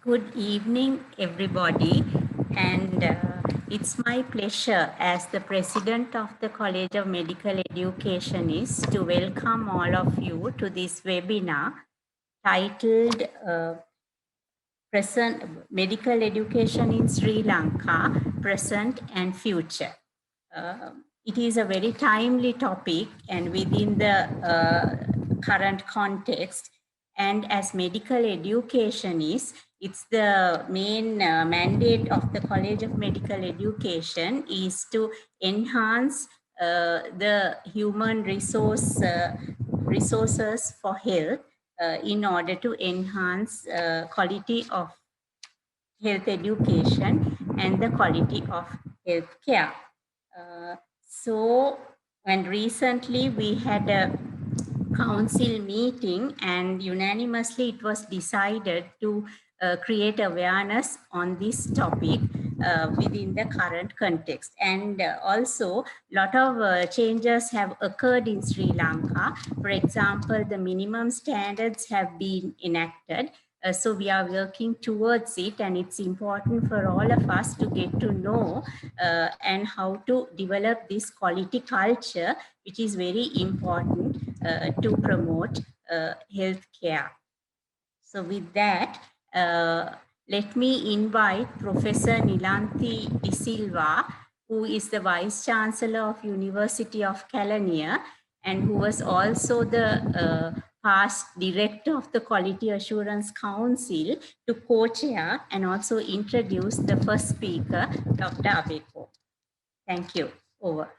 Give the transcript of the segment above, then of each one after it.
Good evening, everybody. And it's my pleasure as the president of the College of Medical Educationists to welcome all of you to this webinar titled Medical Education in Sri Lanka, Present and Future. It is a very timely topic and within the current context. And as medical educationists, it's the main mandate of the College of Medical Education is to enhance the human resources for health in order to enhance quality of health education and the quality of health care. And recently we had a council meeting and unanimously it was decided to create awareness on this topic within the current context. And also a lot of changes have occurred in Sri Lanka. For example, the minimum standards have been enacted. So we are working towards it, and it's important for all of us to get to know and how to develop this quality culture, which is very important to promote healthcare. So with that, let me invite Professor Nilanthi de Silva, who is the Vice Chancellor of University of Kelaniya and who was also the past director of the Quality Assurance Council, to co-chair and also introduce the first speaker, Dr. Abeykoon. Thank you. Over.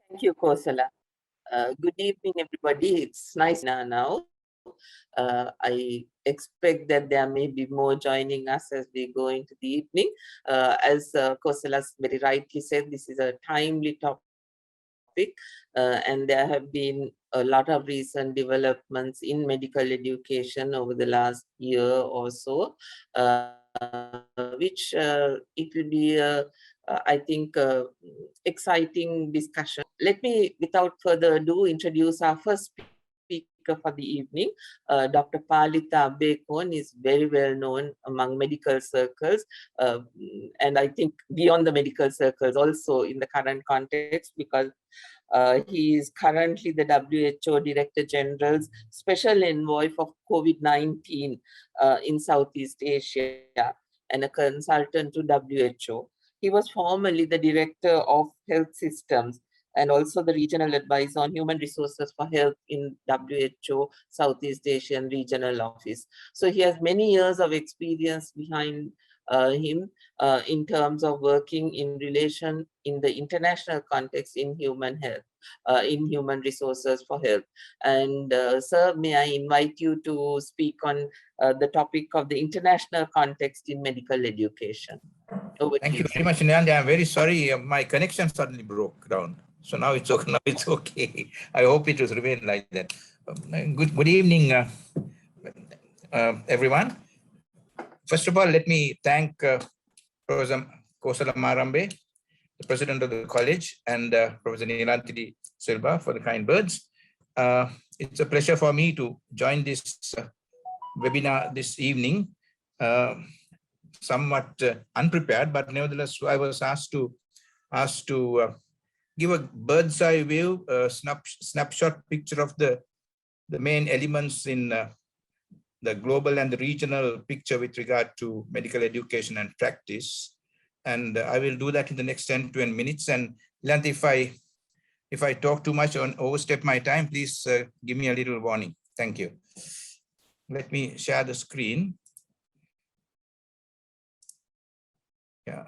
Thank you, Kosala. Good evening, everybody. It's nice now. I expect that there may be more joining us as we go into the evening. As Kosala very rightly said, this is a timely topic, and there have been a lot of recent developments in medical education over the last year or so, which it will be I think, exciting discussion. Let me, without further ado, introduce our first speaker for the evening. Dr. Palitha Abeykoon is very well known among medical circles, and I think beyond the medical circles also in the current context, because he is currently the WHO Director General's Special Envoy for COVID-19 in Southeast Asia and a consultant to WHO. He was formerly the Director of Health Systems and also the Regional Advisor on Human Resources for Health in WHO Southeast Asian Regional Office. So he has many years of experience behind him in terms of working in relation in the international context in human health, in human resources for health. And sir, may I invite you to speak on the topic of the international context in medical education. Thank you very much, Nilanthi. I'm very sorry, my connection suddenly broke down. So now it's okay. Now it's okay. I hope it will remain like that. Good evening, everyone. First of all, let me thank Professor Kosala Marambe, the president of the college, and Professor Nilanthi de Silva for the kind words. It's a pleasure for me to join this webinar this evening. Somewhat unprepared, but nevertheless, I was asked to give a bird's eye view, snapshot picture of the main elements in the global and the regional picture with regard to medical education and practice. And I will do that in the next 10-20 minutes. And Nilanthi, if I talk too much or overstep my time, please give me a little warning. Thank you. Let me share the screen. Yeah.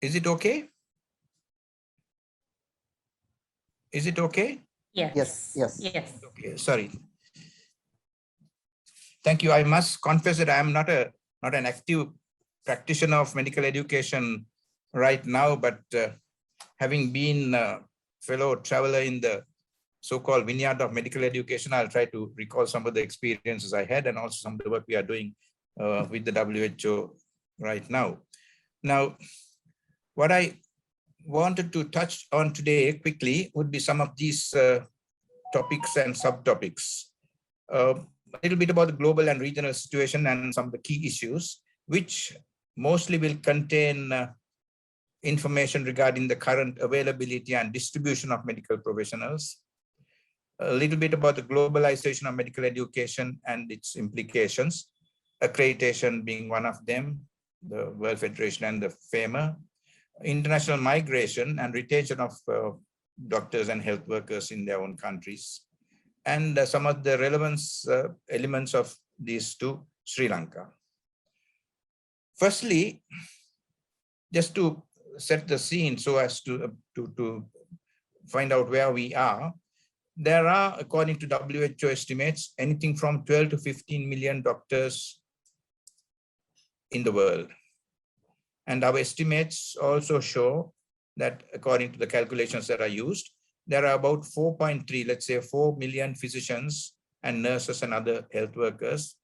Is it okay? Is it okay? Yes. Okay, sorry. Thank you. I must confess that I am not an active practitioner of medical education right now, but having been a fellow traveler in the so-called vineyard of medical education, I'll try to recall some of the experiences I had and also some of the work we are doing with the WHO right now. Now, What I wanted to touch on today quickly would be some of these topics and subtopics. A little bit about the global and regional situation and some of the key issues, which mostly will contain information regarding the current availability and distribution of medical professionals. A little bit about the globalization of medical education and its implications, accreditation being one of them, the World Federation and the FEMA, international migration and retention of doctors and health workers in their own countries, and some of the relevance elements of these to Sri Lanka. Firstly, just to set the scene so as to find out where we are, there are, according to WHO estimates, anything from 12 to 15 million doctors in the world. And our estimates also show that, according to the calculations that are used, there are about 4.3, let's say 4 million physicians and nurses and other health workers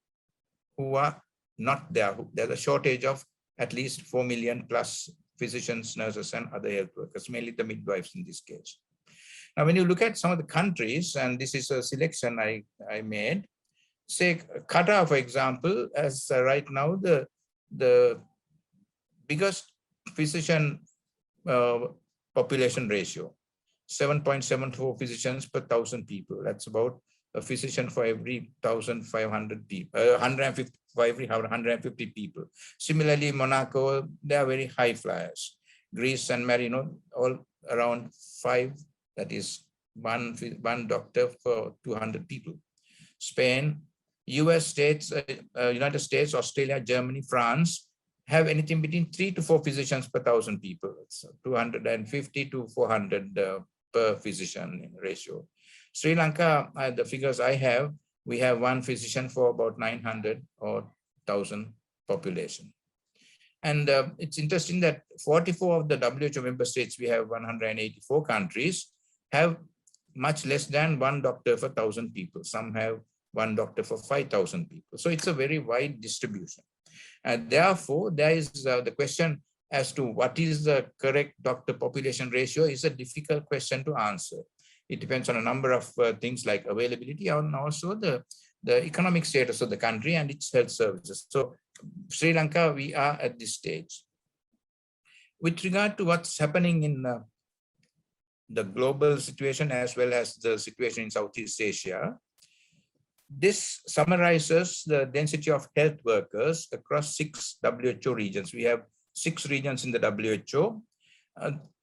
who are not there. There's a shortage of at least 4 million plus physicians, nurses, and other health workers, mainly the midwives in this case. Now, when you look at some of the countries, and this is a selection I made, say Qatar, for example, as right now the biggest physician population ratio, 7.74 physicians per 1,000 people. That's about a physician for every 1,500 people, 150 for every 150 people. Similarly, Monaco, they are very high flyers. Greece and Marino, all around 5, that is one doctor for 200 people. Spain, US states, United States, Australia, Germany, France have anything between 3 to 4 physicians per 1,000 people. So 250 to 400 per physician ratio. Sri Lanka, the figures I have, we have 1 physician for about 900 or 1,000 population. And it's interesting that 44 of the WHO member states, we have 184 countries, have much less than 1 doctor for 1,000 people. Some have 1 doctor for 5,000 people. So it's a very wide distribution. And therefore, there is the question as to what is the correct doctor population ratio is a difficult question to answer. It depends on a number of things like availability and also the economic status of the country and its health services. So Sri Lanka, we are at this stage. With regard to what's happening in the global situation as well as the situation in Southeast Asia, this summarizes the density of health workers across 6 WHO regions. We have 6 regions in the WHO.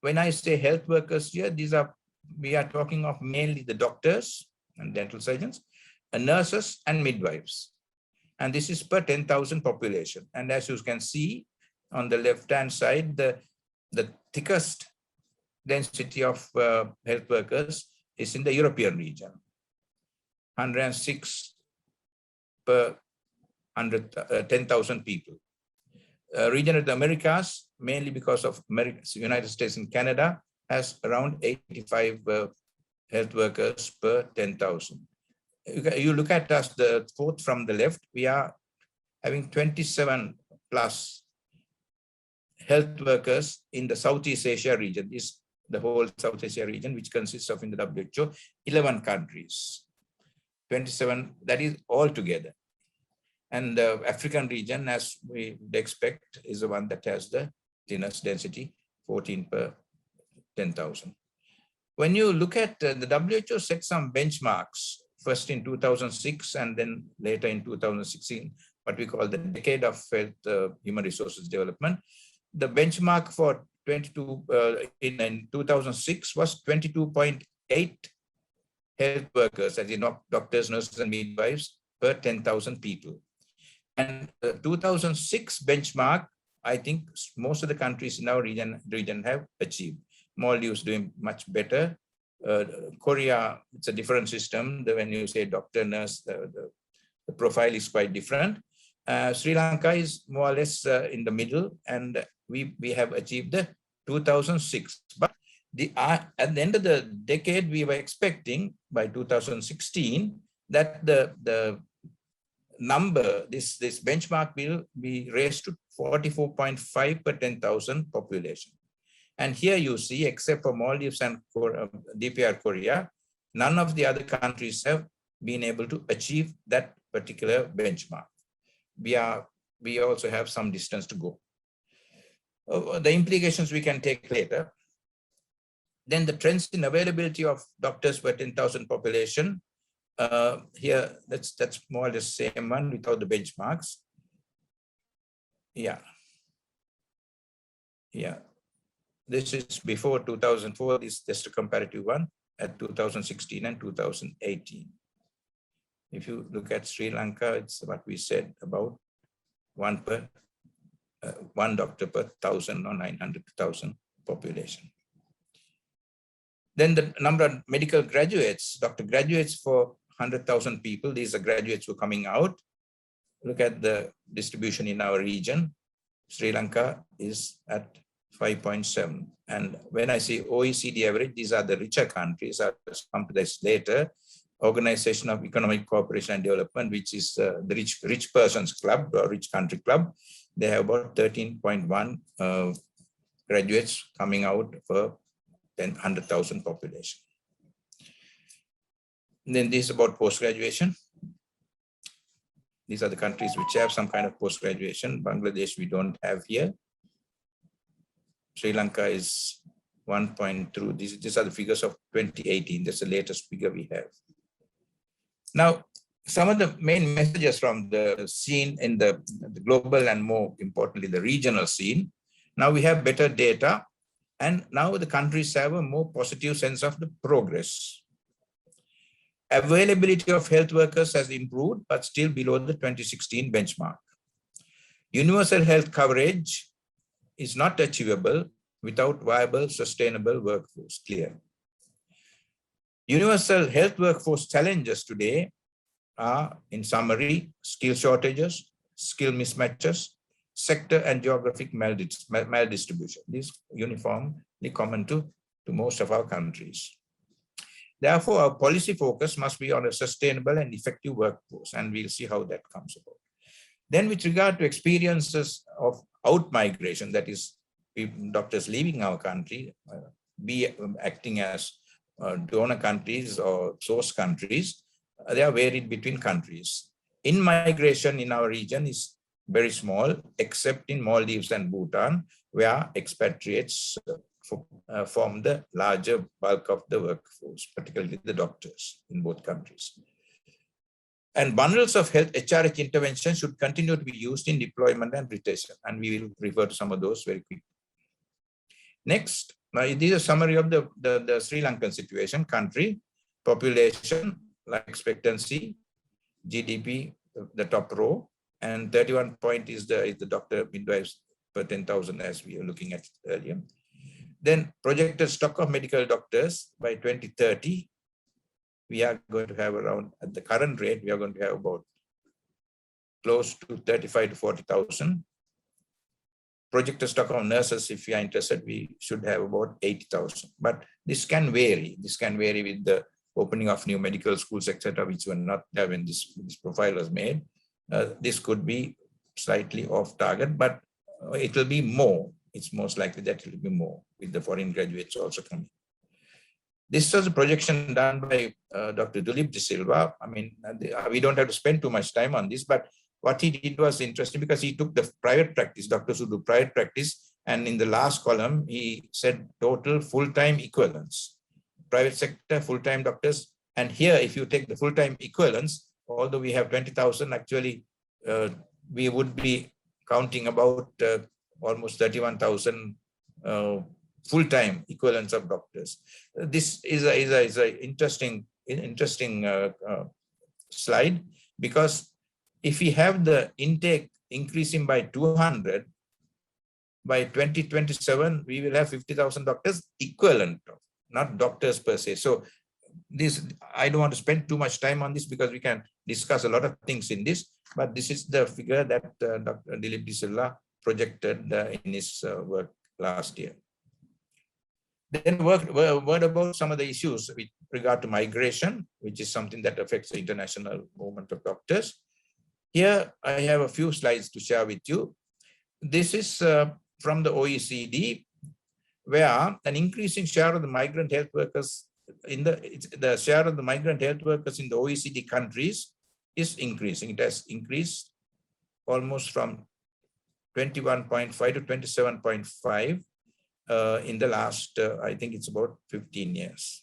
When I say health workers here, we are talking of mainly the doctors and dental surgeons, nurses and midwives. And this is per 10,000 population. And as you can see on the left-hand side, the thickest density of health workers is in the European region. 106 per 10,000 people. Region of the Americas, mainly because of United States and Canada, has around 85 health workers per 10,000. You look at us, the 4th from the left, we are having 27 plus health workers in the Southeast Asia region. This is the whole South Asia region, which consists of, in the WHO, 11 countries. 27, that is all together. And the African region, as we would expect, is the one that has the thinnest density, 14 per 10,000. When you look at the WHO set some benchmarks, first in 2006 and then later in 2016, what we call the decade of health human resources development. The benchmark for in 2006 was 22.8 health workers, as in doctors, nurses, and midwives per 10,000 people. And the 2006 benchmark, I think most of the countries in our region have achieved. Maldives doing much better. Korea, it's a different system. When you say doctor, nurse, the profile is quite different. Sri Lanka is more or less in the middle, and we have achieved the 2006. But at the end of the decade, we were expecting by 2016 that the number, this benchmark will be raised to 44.5 per 10,000 population. And here you see, except for Maldives and DPR Korea, none of the other countries have been able to achieve that particular benchmark. We also have some distance to go. The implications we can take later. Then the trends in availability of doctors per 10,000 population. Here, that's more or less the same one without the benchmarks. Yeah. This is before 2004. This is just a comparative one at 2016 and 2018. If you look at Sri Lanka, it's what we said about one doctor per 1,000 or 900,000 population. Then the number of medical graduates, doctor graduates for 100,000 people. These are graduates who are coming out. Look at the distribution in our region. Sri Lanka is at 5.7. And when I say OECD average, these are the richer countries. I'll come to this later. Organization of Economic Cooperation and Development, which is the rich persons club or rich country club. They have about 13.1 graduates coming out for 100,000 population. And then this is about post-graduation. These are the countries which have some kind of post-graduation. Bangladesh, we don't have here. Sri Lanka is 1.2. These are the figures of 2018. That's the latest figure we have. Now, some of the main messages from the scene in the global and more importantly, the regional scene. Now we have better data, and now the countries have a more positive sense of the progress. Availability of health workers has improved, but still below the 2016 benchmark. Universal health coverage is not achievable without viable, sustainable workforce, clear. Universal health workforce challenges today are, in summary, skill shortages, skill mismatches, sector and geographic maldistribution. This is uniformly common to most of our countries. Therefore, our policy focus must be on a sustainable and effective workforce, and we'll see how that comes about. Then with regard to experiences of out-migration, that is, doctors leaving our country, be acting as donor countries or source countries, they are varied between countries. In-migration in our region is very small, except in Maldives and Bhutan, where expatriates form the larger bulk of the workforce, particularly the doctors in both countries. And bundles of health HRH intervention should continue to be used in deployment and retention, and we will refer to some of those very quickly. Next, this is a summary of the Sri Lankan situation, country, population, life expectancy, GDP, the top row, and 31 point is the doctor midwives per 10,000 as we were looking at earlier. Then projected stock of medical doctors by 2030, we are going to have around, at the current rate, we are going to have about close to 35 to 40,000. Projected stock of nurses, if you are interested, we should have about 80,000. But this can vary. This can vary with the opening of new medical schools, etc., which were not there when this profile was made. This could be slightly off target, but it will be more. It's most likely that it will be more with the foreign graduates also coming. This was a projection done by Dr. Dilip De Silva. I mean, we don't have to spend too much time on this, but what he did was interesting because he took the private practice, doctors who do private practice, and in the last column, he said total full-time equivalents, private sector, full-time doctors. And here, if you take the full-time equivalents, although we have 20,000, actually, we would be counting about almost 31,000 full-time equivalents of doctors. This is an interesting slide, because if we have the intake increasing by 200, by 2027, we will have 50,000 doctors equivalent, not doctors per se. So this, I don't want to spend too much time on this because we can discuss a lot of things in this, but this is the figure that Dr. Dilip De Silva projected in his work last year. Then word about some of the issues with regard to migration, which is something that affects the international movement of doctors. Here, I have a few slides to share with you. This is from the OECD. where an increasing share of the migrant health workers the share of the migrant health workers in the OECD countries is increasing. It has increased almost from 21.5 to 27.5 in the last, I think it's about 15 years.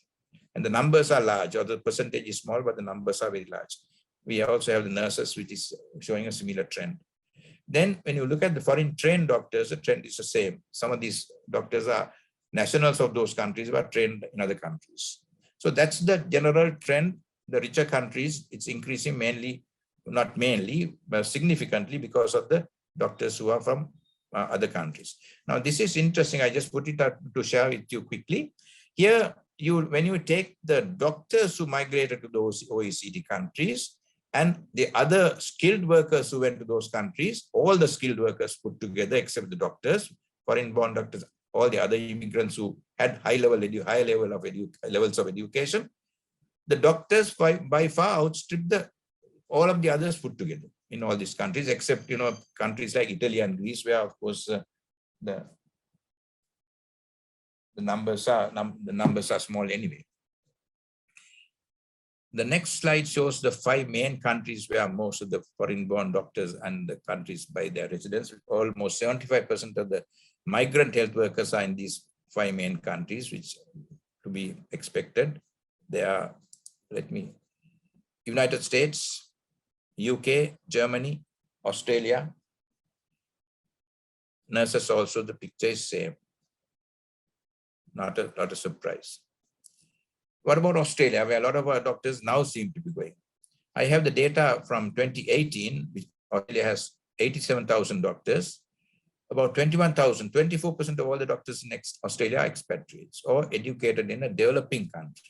And the numbers are large, or the percentage is small, but the numbers are very large. We also have the nurses, which is showing a similar trend. Then when you look at the foreign trained doctors, the trend is the same. Some of these doctors are nationals of those countries, but trained in other countries. So that's the general trend. The richer countries, it's increasing mainly, not mainly, but significantly because of the doctors who are from other countries. Now, this is interesting. I just put it out to share with you quickly. Here, when you take the doctors who migrated to those OECD countries and the other skilled workers who went to those countries, all the skilled workers put together, except the doctors, foreign-born doctors, all the other immigrants who had levels of education, the doctors by far outstripped all of the others put together in all these countries, except countries like Italy and Greece, where of course the numbers are small anyway. The next slide shows the 5 main countries where most of the foreign-born doctors and the countries by their residents. Almost 75% of the migrant health workers are in these 5 main countries, which to be expected. They are, United States, UK, Germany, Australia. Nurses also, the picture is same. Not a surprise. What about Australia, where a lot of our doctors now seem to be going? I have the data from 2018, which Australia has 87,000 doctors. About 21,000, 24% of all the doctors in Australia are expatriates or educated in a developing country.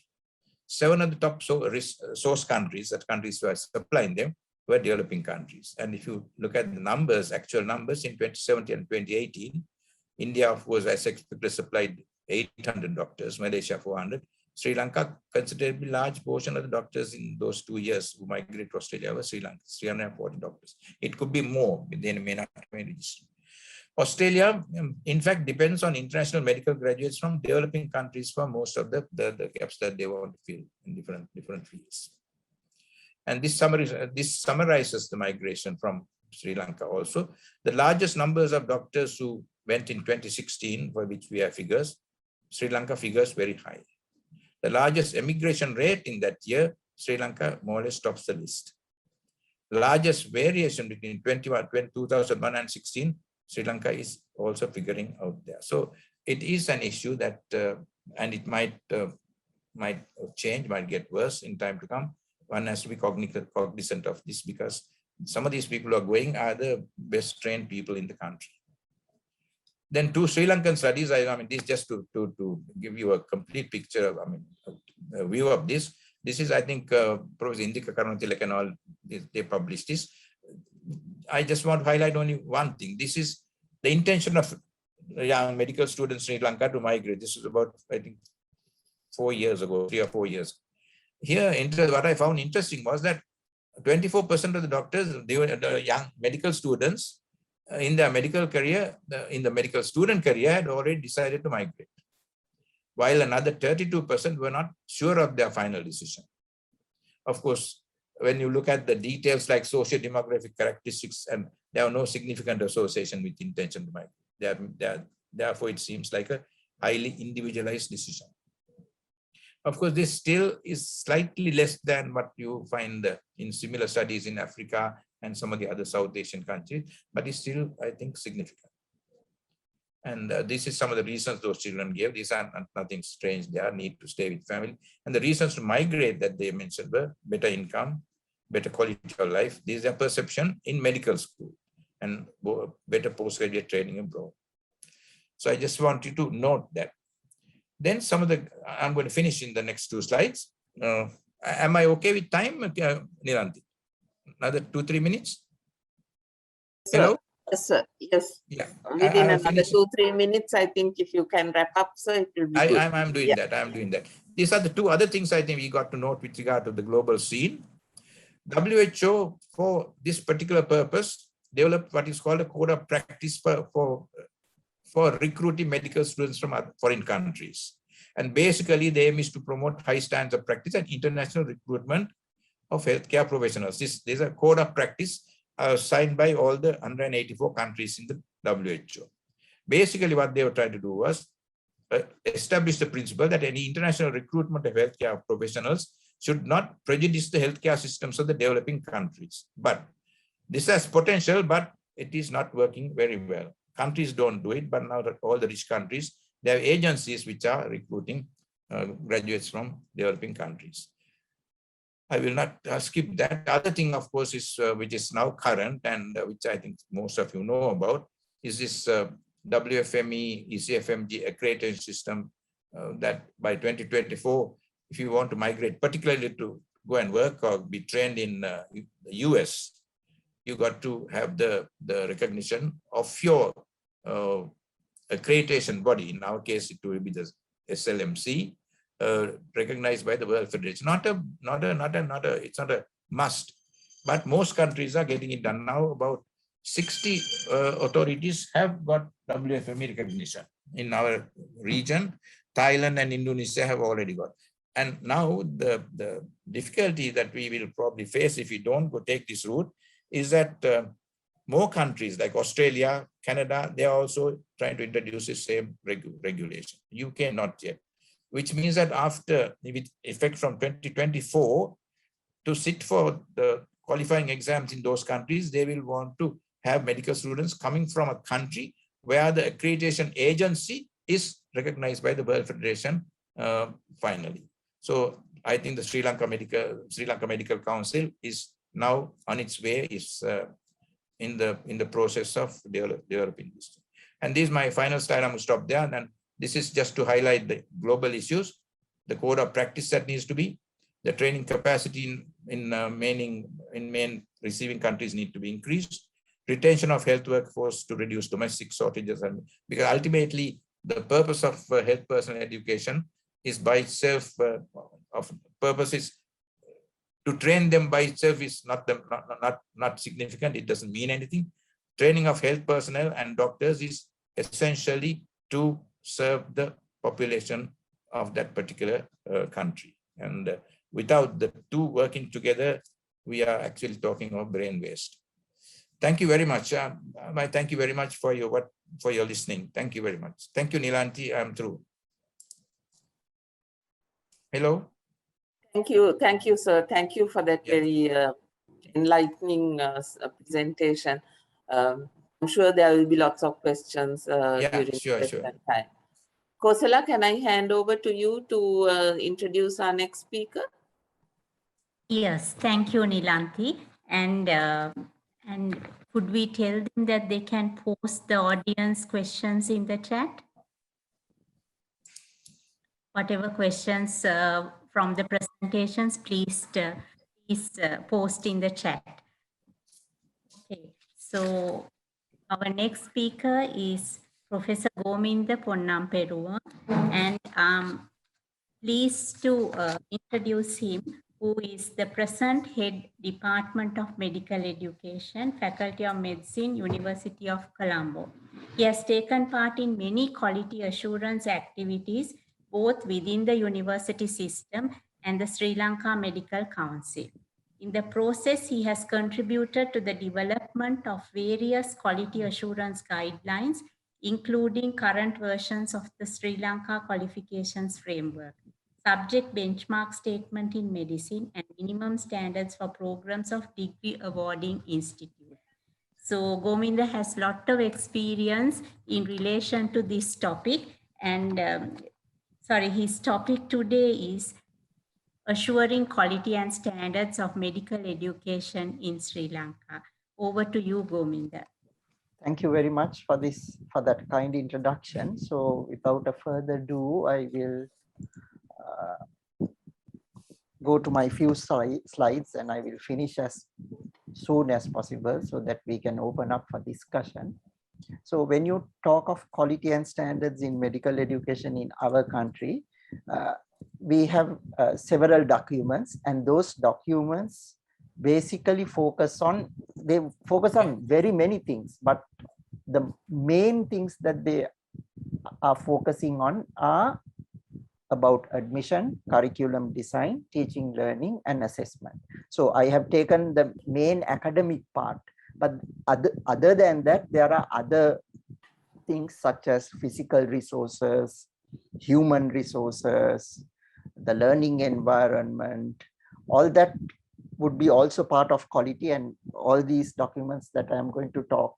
7 of the top source countries, that countries who are supplying them, were developing countries. And if you look at the numbers, actual numbers in 2017 and 2018, India, of course, as expected, supplied 800 doctors, Malaysia 400. Sri Lanka, considerably large portion of the doctors in those 2 years who migrated to Australia were Sri Lanka, 340 doctors. It could be more, but they may not have registered. Australia, in fact, depends on international medical graduates from developing countries for most of the gaps that they want to fill in different fields. And this summarizes the migration from Sri Lanka also. The largest numbers of doctors who went in 2016, for which we have figures, Sri Lanka figures very high. The largest emigration rate in that year, Sri Lanka more or less tops the list. The largest variation between 2001 and 16, Sri Lanka is also figuring out there. So it is an issue that, and it might change, might get worse in time to come. One has to be cognizant of this because some of these people who are going are the best trained people in the country. Then 2 Sri Lankan studies, I mean, this just to give you a complete picture of, a view of this. This is, I think, Prof. Indika, Karunatilake and all, they published this. I just want to highlight only one thing. This is the intention of young medical students in Sri Lanka to migrate. This is about, I think, 4 years ago, 3 or 4 years. Here, what I found interesting was that 24% of the doctors, they were the young medical students in their medical career, in the medical student career, had already decided to migrate, while another 32% were not sure of their final decision. Of course, when you look at the details like socio-demographic characteristics, and there are no significant association with intention to migrate. Therefore, it seems like a highly individualized decision. Of course, this still is slightly less than what you find in similar studies in Africa and some of the other South Asian countries, but it's still, I think, significant. And this is some of the reasons those children gave. These are nothing strange. They are need to stay with family. And the reasons to migrate that they mentioned were better income, better quality of life. These are perception in medical school and better postgraduate training abroad. So I just want you to note that. Then I'm going to finish in the next 2 slides. Am I okay with time, Nilanthi? Another 2-3 minutes? Hello? Yes, sir. Yes. Yeah. Within another 2-3 minutes, I think if you can wrap up, sir, it will be good. I'm doing that. I'm doing that. These are the 2 other things I think we got to note with regard to the global scene. WHO, for this particular purpose, developed what is called a code of practice for for recruiting medical students from other foreign countries. And basically, the aim is to promote high standards of practice and international recruitment of healthcare professionals. This is a code of practice signed by all the 184 countries in the WHO. Basically, what they were trying to do was establish the principle that any international recruitment of healthcare professionals should not prejudice the healthcare systems of the developing countries. But this has potential, but it is not working very well. Countries don't do it, but now that all the rich countries, they have agencies which are recruiting graduates from developing countries. I will not skip that. The other thing, of course, is which is now current and which I think most of you know about, is this WFME, ECFMG accreditation system that by 2024, if you want to migrate, particularly to go and work or be trained in the US, you got to have the recognition of your accreditation body. In our case, it will be the SLMC, recognized by the World Federation. It's not a must, but most countries are getting it done now. About 60 authorities have got WFME recognition in our region. Thailand and Indonesia have already got. And now the difficulty that we will probably face if we don't go take this route is that more countries like Australia, Canada, they are also trying to introduce the same regulation. UK not yet, which means that after, with effect from 2024, to sit for the qualifying exams in those countries, they will want to have medical students coming from a country where the accreditation agency is recognized by the World Federation finally. So I think the Sri Lanka Medical Council is now on its way, is in the process of developing this. And this is my final slide. I'm going to stop there. And this is just to highlight the global issues, the code of practice that needs to be, the training capacity in main receiving countries need to be increased, retention of health workforce to reduce domestic shortages, and because ultimately the purpose of health personnel education is by itself, purpose is to train them by itself is not significant. It doesn't mean anything. Training of health personnel and doctors is essentially to serve the population of that particular country. And without the two working together, we are actually talking of brain waste. Thank you very much. I thank you very much for your listening. Thank you very much. Thank you, Nilanthi. I'm through. Hello. Thank you, sir. Thank you for that very enlightening presentation. I'm sure there will be lots of questions during sure. time. Kosala, can I hand over to you to introduce our next speaker? Yes, thank you, Nilanthi. And could we tell them that they can post the audience questions in the chat? Whatever questions from the presentations, please post in the chat. Okay, so our next speaker is Professor Gominda Ponnamperuma, and I'm pleased to introduce him, who is the present head Department of Medical Education, Faculty of Medicine, University of Colombo. He has taken part in many quality assurance activities, both within the university system and the Sri Lanka Medical Council. In the process, he has contributed to the development of various quality assurance guidelines, including current versions of the Sri Lanka Qualifications Framework, subject benchmark statement in medicine, and minimum standards for programs of degree awarding institute. So Gominda has a lot of experience in relation to this topic, and his topic today is assuring quality and standards of medical education in Sri Lanka. Over to you, Gominda. Thank you very much for that kind introduction. So without a further ado, I will go to my few slides and I will finish as soon as possible so that we can open up for discussion. So when you talk of quality and standards in medical education in our country, we have several documents, and those documents basically focus on very many things, but the main things that they are focusing on are about admission, curriculum design, teaching, learning, and assessment. So I have taken the main academic part, but other than that, there are other things such as physical resources, human resources, the learning environment, all that would be also part of quality, and all these documents that I am going to talk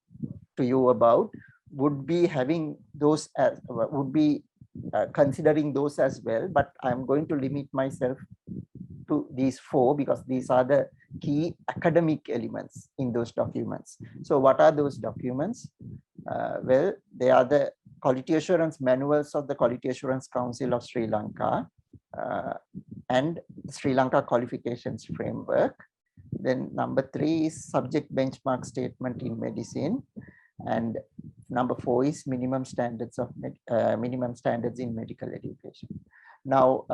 to you about would be having those as would be considering those as well, but I'm going to limit myself to these 4 because these are the key academic elements in those documents. So what are those documents? Well, they are the quality assurance manuals of the Quality Assurance Council of Sri Lanka and Sri Lanka qualifications framework. Then number 3 is subject benchmark statement in medicine, and number 4 is minimum standards in medical education. Now,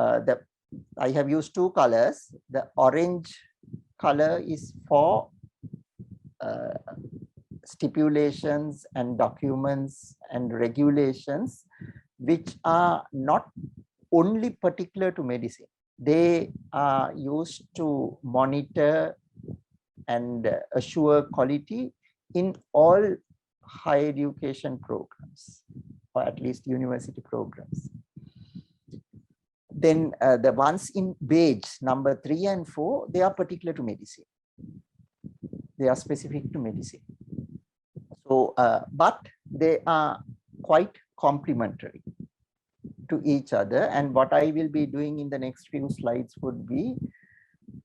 I have used 2 colors. The orange color is for stipulations and documents and regulations which are not only particular to medicine. They are used to monitor and assure quality in all higher education programs, or at least university programs. Then the ones in beige, number 3 and 4, they are particular to medicine. They are specific to medicine. So, but they are quite complementary to each other. And what I will be doing in the next few slides would be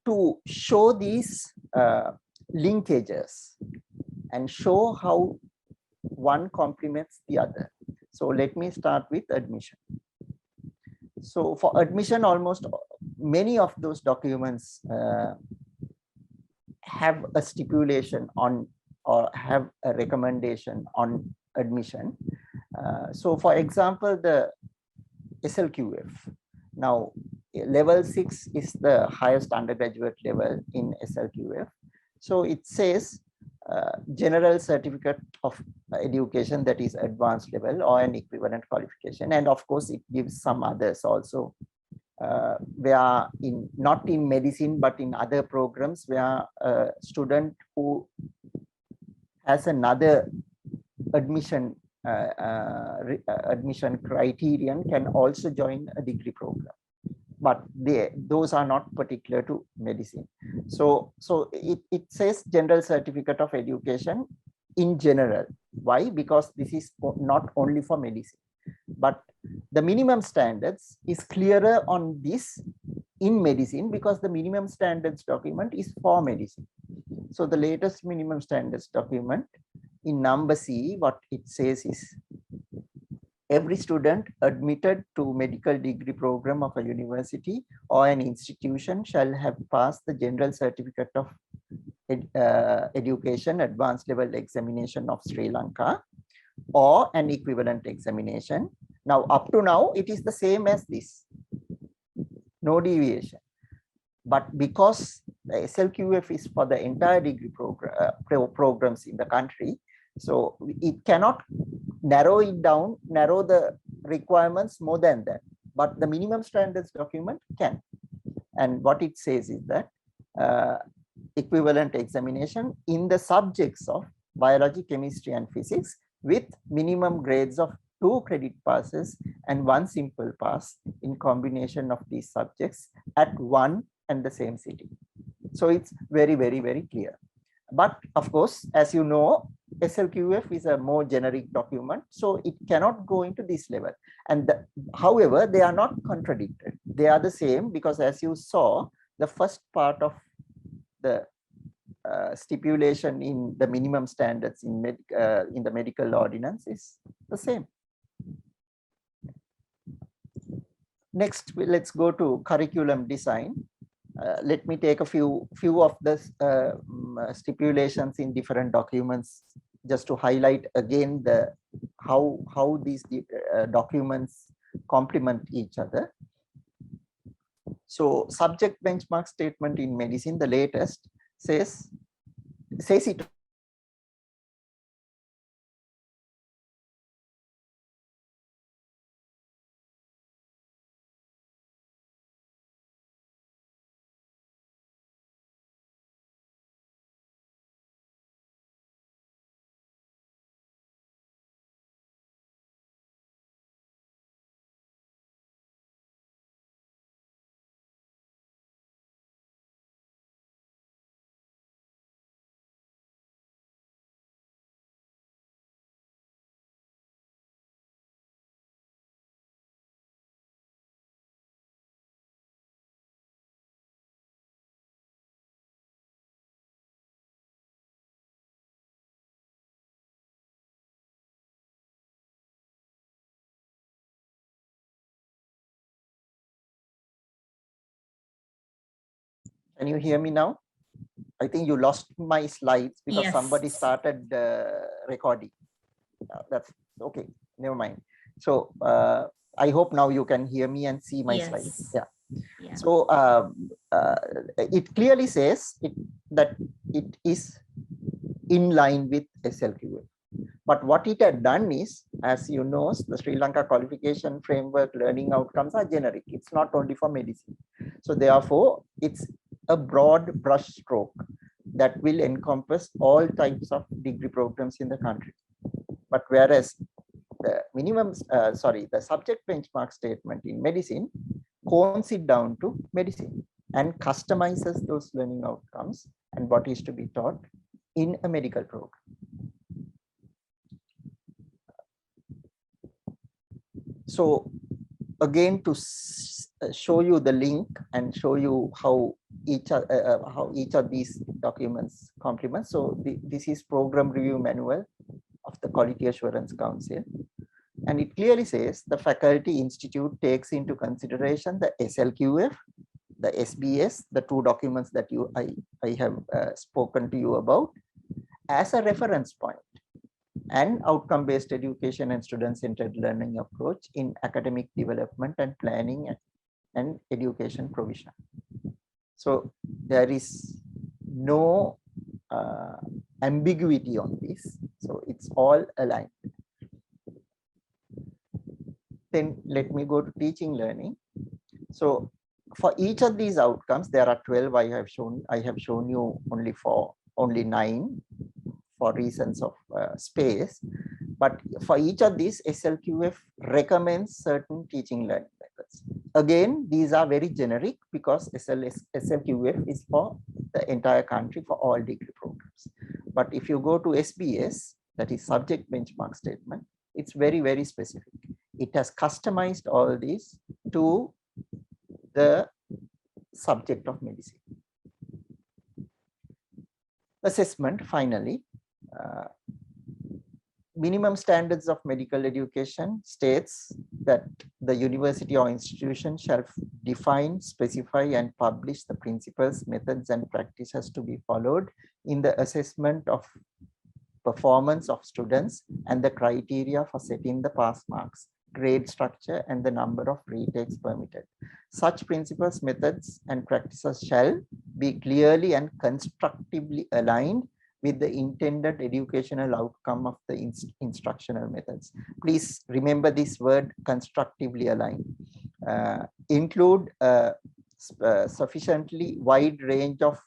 to show these linkages and show how one complements the other. So let me start with admission. So for admission, almost many of those documents have a stipulation on or have a recommendation on admission. So for example, the SLQF. Now, level 6 is the highest undergraduate level in SLQF. So it says general certificate of education, that is advanced level or an equivalent qualification. And of course, it gives some others also, where in not in medicine, but in other programs where a student who has another admission admission criterion can also join a degree program, but those are not particular to medicine. So it says general certificate of education in general. Why? Because this is not only for medicine, but the minimum standards is clearer on this in medicine because the minimum standards document is for medicine. So the latest minimum standards document in number C, what it says is every student admitted to medical degree program of a university or an institution shall have passed the general certificate of education advanced level examination of Sri Lanka or an equivalent examination. Now, up to now, it is the same as this, no deviation. But because the SLQF is for the entire degree programs in the country, so it cannot narrow it down, narrow the requirements more than that. But the minimum standards document can. And what it says is that equivalent examination in the subjects of biology, chemistry, and physics with minimum grades of 2 credit passes and 1 simple pass in combination of these subjects at one and the same sitting. So it's very, very, very clear. But of course, as you know, SLQF is a more generic document, so it cannot go into this level. And however, they are not contradicted. They are the same because, as you saw, the first part of the stipulation in the minimum standards in the medical ordinance is the same. Next, let's go to curriculum design. Let me take a few of the stipulations in different documents just to highlight again how these documents complement each other. So subject benchmark statement in medicine, the latest says it Can you hear me now? I think you lost my slides because Yes. somebody started recording. That's okay. Never mind. So I hope now you can hear me and see my slides. Yeah. Yeah. So it clearly says that it is in line with SLQF. But what it had done is, as you know, the Sri Lanka qualification framework learning outcomes are generic. It's not only for medicine. So therefore, it's a broad brush stroke that will encompass all types of degree programs in the country. But whereas the the subject benchmark statement in medicine cones it down to medicine and customizes those learning outcomes and what is to be taught in a medical program. So again, to show you the link and show you how each of these documents complements. So this is program review manual of the Quality Assurance Council. And it clearly says the faculty institute takes into consideration the SLQF, the SBS, the two documents that I have spoken to you about as a reference point, and outcome-based education and student-centered learning approach in academic development and planning and education provision. So there is no ambiguity on this. So it's all aligned. Then let me go to teaching learning. So for each of these outcomes, there are 12. I have shown you only 9 for reasons of space. But for each of these, SLQF recommends certain teaching learning methods. Again, these are very generic because SLQF is for the entire country for all degree programs. But if you go to SBS, that is subject benchmark statement, it's very, very specific. It has customized all these to the subject of medicine. Assessment, finally. Minimum standards of medical education states that the university or institution shall define, specify, and publish the principles, methods, and practices to be followed in the assessment of performance of students and the criteria for setting the pass marks, grade structure, and the number of retakes permitted. Such principles, methods, and practices shall be clearly and constructively aligned with the intended educational outcome of the instructional methods. Please remember this word, constructively aligned. Include a sufficiently wide range of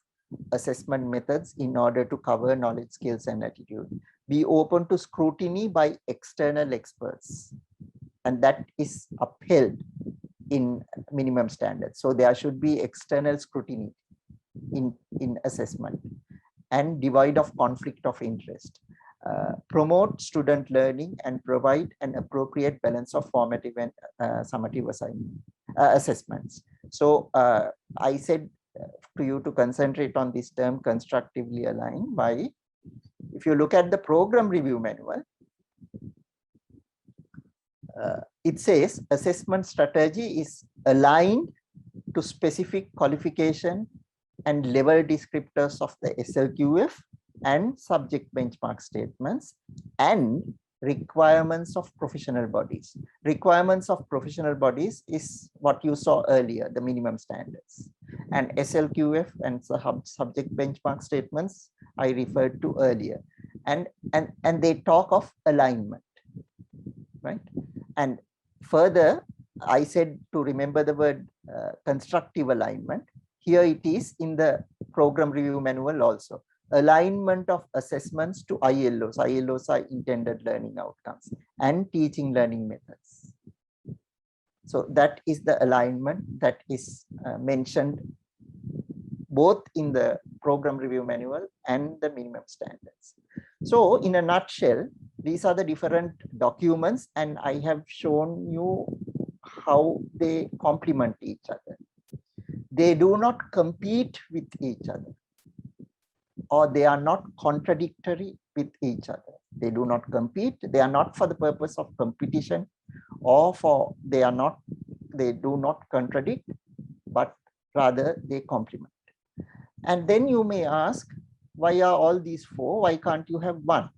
assessment methods in order to cover knowledge, skills, and attitude. Be open to scrutiny by external experts, and that is upheld in minimum standards. So there should be external scrutiny in assessment, and devoid of conflict of interest. Promote student learning and provide an appropriate balance of formative and summative assessments. So I said to you to concentrate on this term constructively aligned by, if you look at the program review manual, it says assessment strategy is aligned to specific qualification and level descriptors of the SLQF and subject benchmark statements and requirements of professional bodies. Requirements of professional bodies is what you saw earlier, the minimum standards. And SLQF and subject benchmark statements I referred to earlier. And they talk of alignment, right? And further, I said to remember the word constructive alignment. Here it is in the program review manual also. Alignment of assessments to ILOs. ILOs are intended learning outcomes and teaching learning methods. So that is the alignment that is mentioned both in the program review manual and the minimum standards. So in a nutshell, these are the different documents, and I have shown you how they complement each other. They do not compete with each other, or they are not contradictory with each other. They do not compete. They are not for the purpose of competition, or they do not contradict, but rather they complement. And then you may ask, why are all these 4? Why can't you have 1?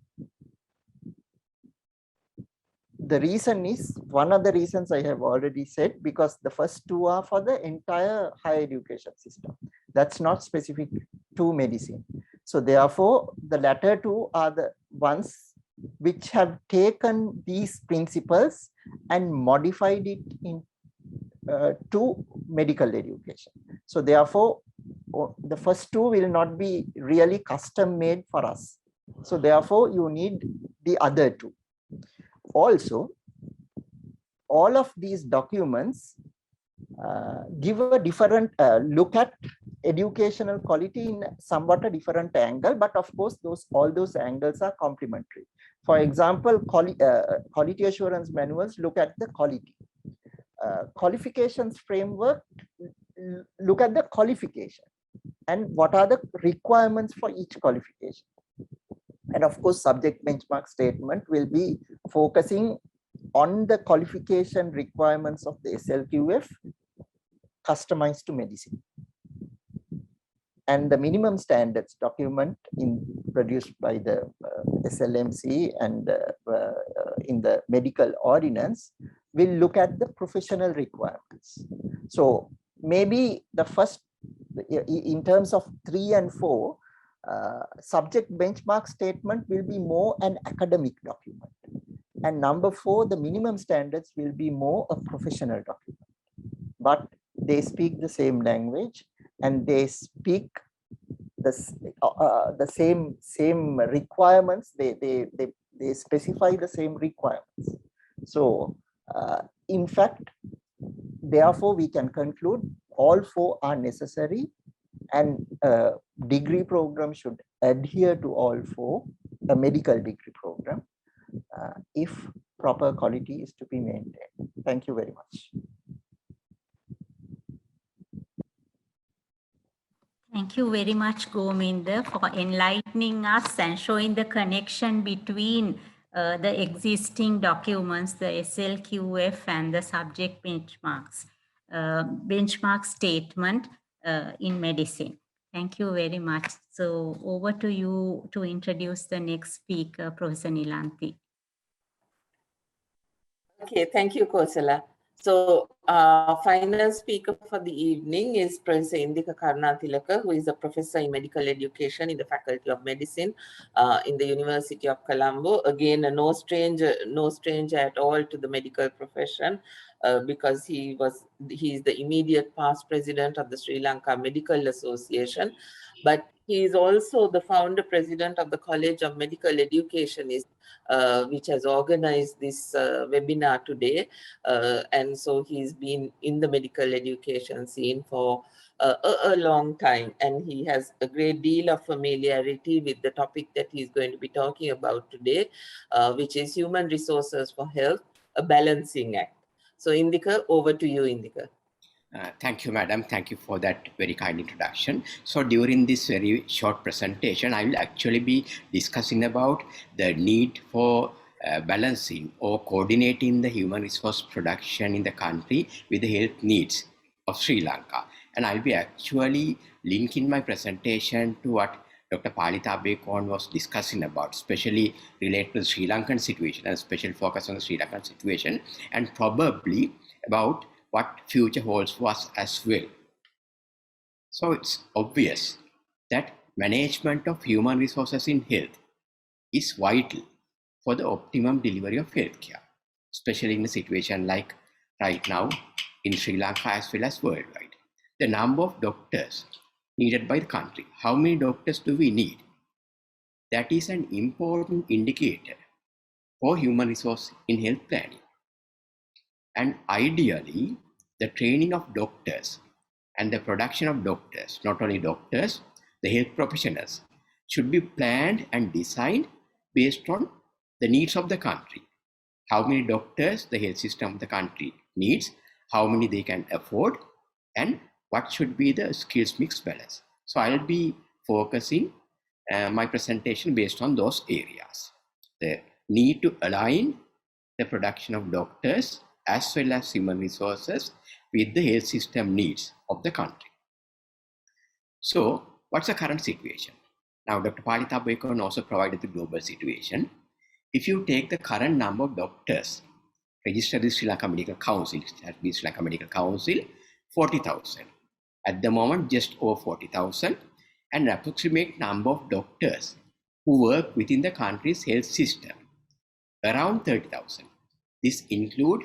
The reason is, one of the reasons I have already said, because the first 2 are for the entire higher education system. That's not specific to medicine. So therefore, the latter 2 are the ones which have taken these principles and modified it in to medical education. So therefore, the first 2 will not be really custom made for us. So therefore, you need the other 2. Also, all of these documents give a different look at educational quality in somewhat a different angle, but of course, all those angles are complementary. For example, quality assurance manuals look at the quality. Qualifications framework look at the qualification and what are the requirements for each qualification. And of course, subject benchmark statement will be focusing on the qualification requirements of the SLQF customized to medicine. And the minimum standards document produced by the SLMC and in the medical ordinance will look at the professional requirements. So maybe the first, in terms of 3 and 4, subject benchmark statement will be more an academic document. And number 4, the minimum standards will be more a professional document. But they speak the same language and they speak the same requirements. They specify the same requirements. So in fact, therefore, we can conclude all 4 are necessary, and a degree program should adhere to all 4, a medical degree program, if proper quality is to be maintained. Thank you very much. Thank you very much, Gominda, for enlightening us and showing the connection between the existing documents, the SLQF and the subject benchmarks, benchmark statement in medicine. Thank you very much. So over to you to introduce the next speaker, Professor Nilanthi. Okay, thank you, Kosala. So our final speaker for the evening is Professor Indika Karunatilake, who is a professor in medical education in the Faculty of Medicine in the University of Colombo. Again, no stranger at all to the medical profession because he is the immediate past president of the Sri Lanka Medical Association, but he is also the founder president of the College of Medical Educationists, which has organized this webinar today. And so he's been in the medical education scene for a long time, and he has a great deal of familiarity with the topic that he's going to be talking about today, which is Human Resources for Health, a Balancing Act. So Indika, over to you, Indika. Thank you, madam. Thank you for that very kind introduction. So during this very short presentation, I will actually be discussing about the need for balancing or coordinating the human resource production in the country with the health needs of Sri Lanka. And I'll be actually linking my presentation to what Dr. Palitha Abeykoon was discussing about, especially related to the Sri Lankan situation and special focus on the Sri Lankan situation, and probably about what future holds for us as well. So it's obvious that management of human resources in health is vital for the optimum delivery of healthcare, especially in a situation like right now in Sri Lanka as well as worldwide. The number of doctors needed by the country, how many doctors do we need? That is an important indicator for human resource in health planning. And ideally, the training of doctors and the production of doctors, not only doctors, the health professionals, should be planned and designed based on the needs of the country. How many doctors the health system of the country needs, how many they can afford, and what should be the skills mix balance. So I'll be focusing my presentation based on those areas. The need to align the production of doctors as well as human resources with the health system needs of the country. So What's the current situation? Now, Dr. Palitha Abeykoon also provided the global situation. If you take the current number of doctors registered with Sri Lanka Medical Council, Sri Lanka Medical Council, 40,000. At the moment, just over 40,000, and approximate number of doctors who work within the country's health system, around 30,000. This include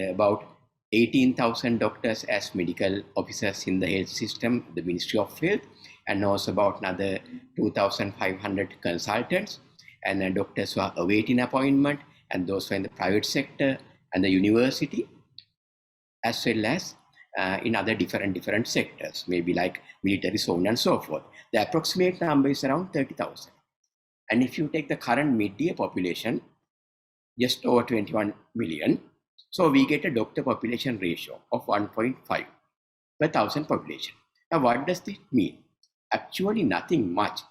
about 18,000 doctors as medical officers in the health system, the Ministry of Health, and also about another 2,500 consultants, and then doctors who are awaiting appointment, and those who are in the private sector and the university, as well as in other different sectors, maybe like military, so on and so forth. The approximate number is around 30,000. And if you take the current mid-year population, just over 21 million, so we get a doctor population ratio of 1.5 per 1,000 population. Now, what does this mean? Actually, nothing much,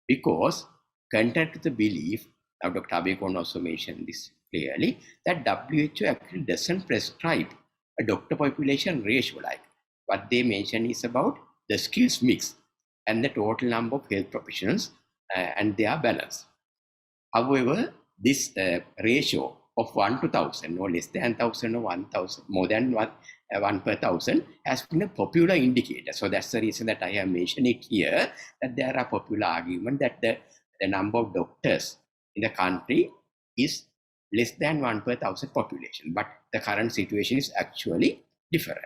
because contrary to the belief, now Dr. Abeykoon also mentioned this clearly, that WHO actually doesn't prescribe a doctor population ratio. Like what they mention is about the skills mix and the total number of health professionals and their balance. However, this ratio of 1 to 1,000, or less than 1,000 or 1,000, more than 1 per 1,000, has been a popular indicator. So that's the reason that I have mentioned it here, that there are popular argument that the number of doctors in the country is less than 1 per 1,000 population, but the current situation is actually different.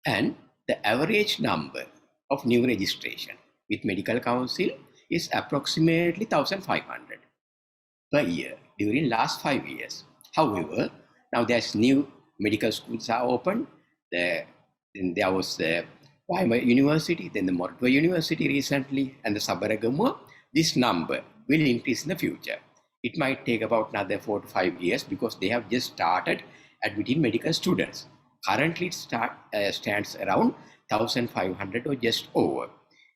And the average number of new registration with Medical Council is approximately 1,500 per year during last 5 years. However, now there's new medical schools are open. Then there was the Waima University, then the Moderator University recently, and the Sabaragamo. This number will increase in the future. It might take about another 4 to 5 years, because they have just started admitting medical students. Currently, it stands around 1,500 or just over.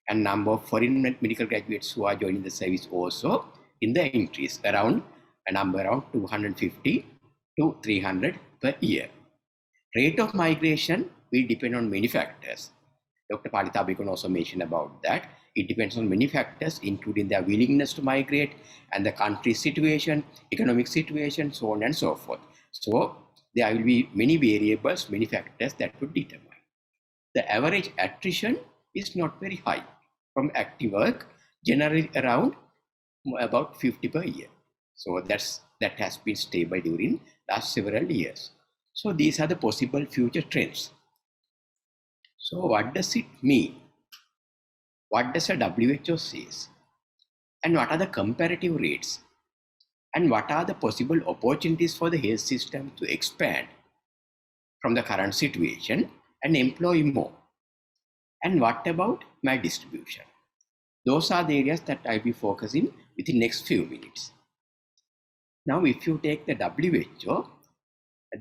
And number of foreign medical graduates who are joining the service also in the increase, around a number around 250 to 300 per year. Rate of migration will depend on many factors. Dr. Palitha Abeykoon also mentioned about that. It depends on many factors, including their willingness to migrate and the country's situation, economic situation, so on and so forth. So there will be many variables, many factors that would determine. The average attrition is not very high from active work, generally around about 50 per year. So that has been stable during last several years. So these are the possible future trends. So what does it mean? What does the WHO say? And what are the comparative rates? And what are the possible opportunities for the health system to expand from the current situation and employ more? And what about maldistribution? Those are the areas that I'll be focusing within the next few minutes. Now, if you take the WHO,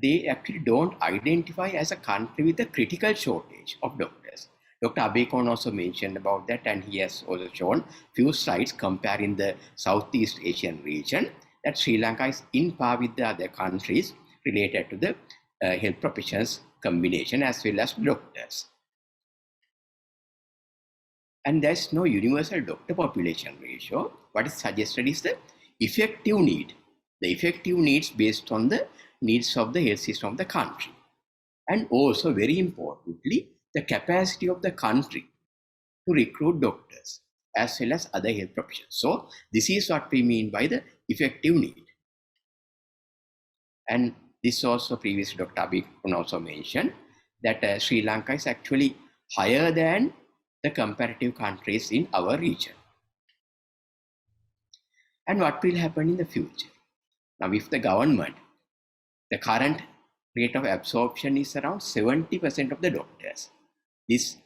they actually don't identify as a country with a critical shortage of doctors. Dr. Abeykoon also mentioned about that, and he has also shown few slides comparing the Southeast Asian region, that Sri Lanka is in par with the other countries related to the health professions combination as well as doctors. And there's no universal doctor population ratio. What is suggested is the effective need. The effective needs based on the needs of the health system of the country. And also, very importantly, the capacity of the country to recruit doctors as well as other health professions. So this is what we mean by the effective need. And this also previously Dr. Abeykoon also mentioned that Sri Lanka is actually higher than the comparative countries in our region. And what will happen in the future? Now, if the government, the current rate of absorption is around 70% of the doctors. This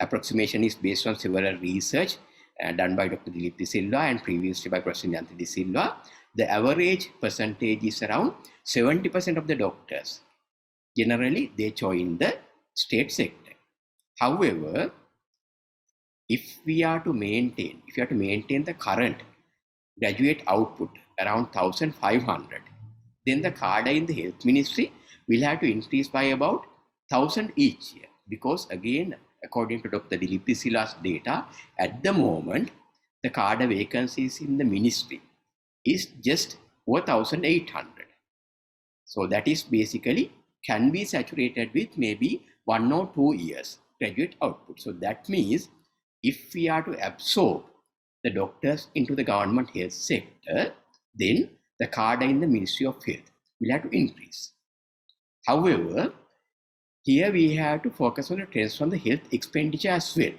approximation is based on several research done by Dr. Nilanthi Silva and previously by Prof. Nilanthi Silva. The average percentage is around 70% of the doctors. Generally, they join the state sector. However, if we are to maintain the current graduate output around 1,500, then the cadre in the health ministry will have to increase by about 1,000 each year, because again, according to Dr. Dilip Sila's data, at the moment, the cadre vacancies in the ministry is just 4,800. So that is basically can be saturated with maybe 1 or 2 years graduate output. So that means if we are to absorb the doctors into the government health sector, then the cadre in the Ministry of Health will have to increase. However, here we have to focus on the trends from the health expenditure as well,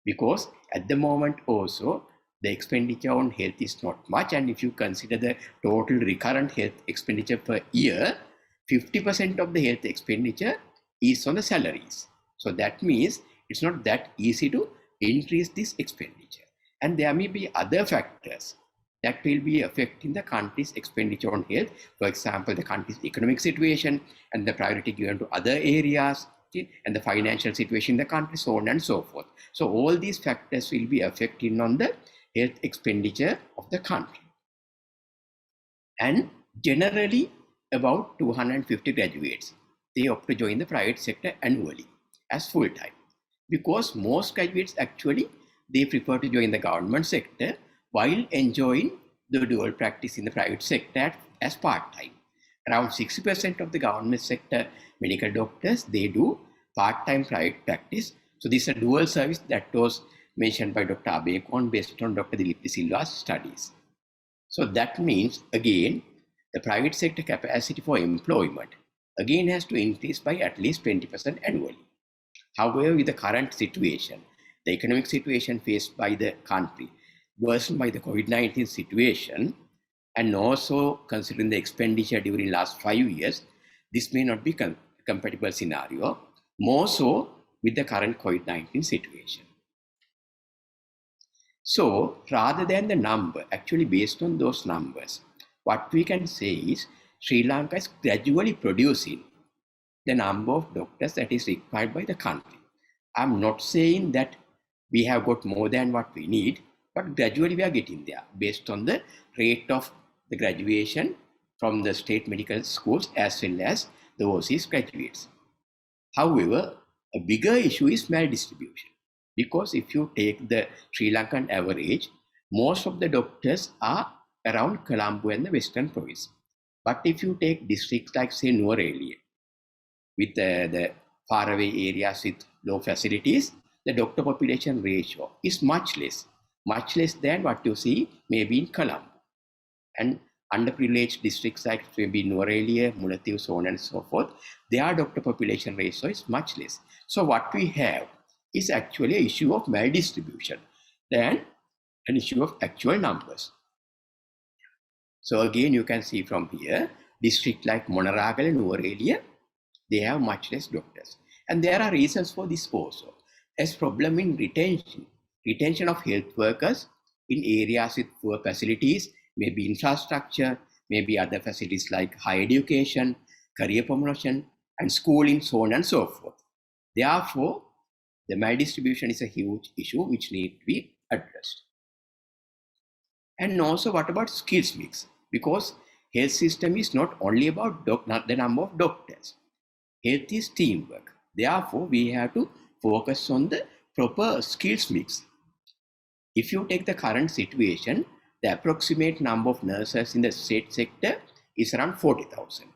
because at the moment also the expenditure on health is not much, and if you consider the total recurrent health expenditure per year, 50% of the health expenditure is on the salaries. So that means it's not that easy to increase this expenditure, and there may be other factors that will be affecting the country's expenditure on health. For example, the country's economic situation and the priority given to other areas, and the financial situation in the country, so on and so forth. So all these factors will be affecting on the health expenditure of the country. And generally about 250 graduates, they opt to join the private sector annually as full-time, because most graduates actually, they prefer to join the government sector while enjoying the dual practice in the private sector as part-time. Around 60% of the government sector medical doctors, they do part-time private practice. So this is a dual service that was mentioned by Dr. Abeykoon based on Dr. Dilip Silva's studies. So that means, again, the private sector capacity for employment again has to increase by at least 20% annually. However, with the current situation, the economic situation faced by the country, worsened by the COVID-19 situation, and also considering the expenditure during last 5 years, this may not be a compatible scenario, more so with the current COVID-19 situation. So rather than the number, actually based on those numbers, what we can say is Sri Lanka is gradually producing the number of doctors that is required by the country. I'm not saying that we have got more than what we need, but gradually we are getting there based on the rate of the graduation from the state medical schools as well as the overseas graduates. However, a bigger issue is maldistribution, because if you take the Sri Lankan average, most of the doctors are around Colombo and the Western Province. But if you take districts like say Nuwara with the faraway areas with low facilities, the doctor population ratio is much less than what you see maybe in Colombo. And underprivileged districts like maybe Nuwara, Mullaitivu, so on and so forth, their doctor population ratio is much less. So what we have is actually an issue of maldistribution than an issue of actual numbers. So again, you can see from here, district like Monaragal and Nuwara, they have much less doctors. And there are reasons for this also. As problem in retention of health workers in areas with poor facilities, maybe infrastructure, maybe other facilities like higher education, career promotion, and schooling, so on and so forth. Therefore, the maldistribution is a huge issue which needs to be addressed. And also, what about skills mix? Because health system is not only about the number of doctors. Health is teamwork. Therefore, we have to focus on the proper skills mix. If you take the current situation, the approximate number of nurses in the state sector is around 40,000,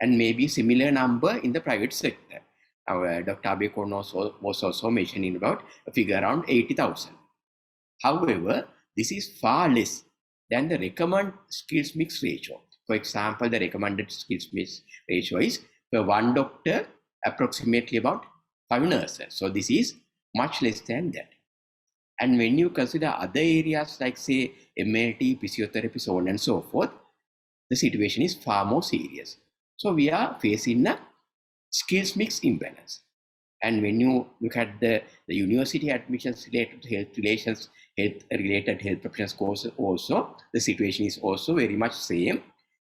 and maybe similar number in the private sector. Our Dr. Abeykoon was also mentioning about a figure around 80,000. However, this is far less than the recommended skills mix ratio. For example, the recommended skills mix ratio is for one doctor, approximately about 5 nurses. So this is much less than that. And when you consider other areas like say MLT, physiotherapy, so on and so forth, the situation is far more serious. So we are facing a skills mix imbalance. And when you look at the university admissions related to health-related health professions courses also, the situation is also very much same,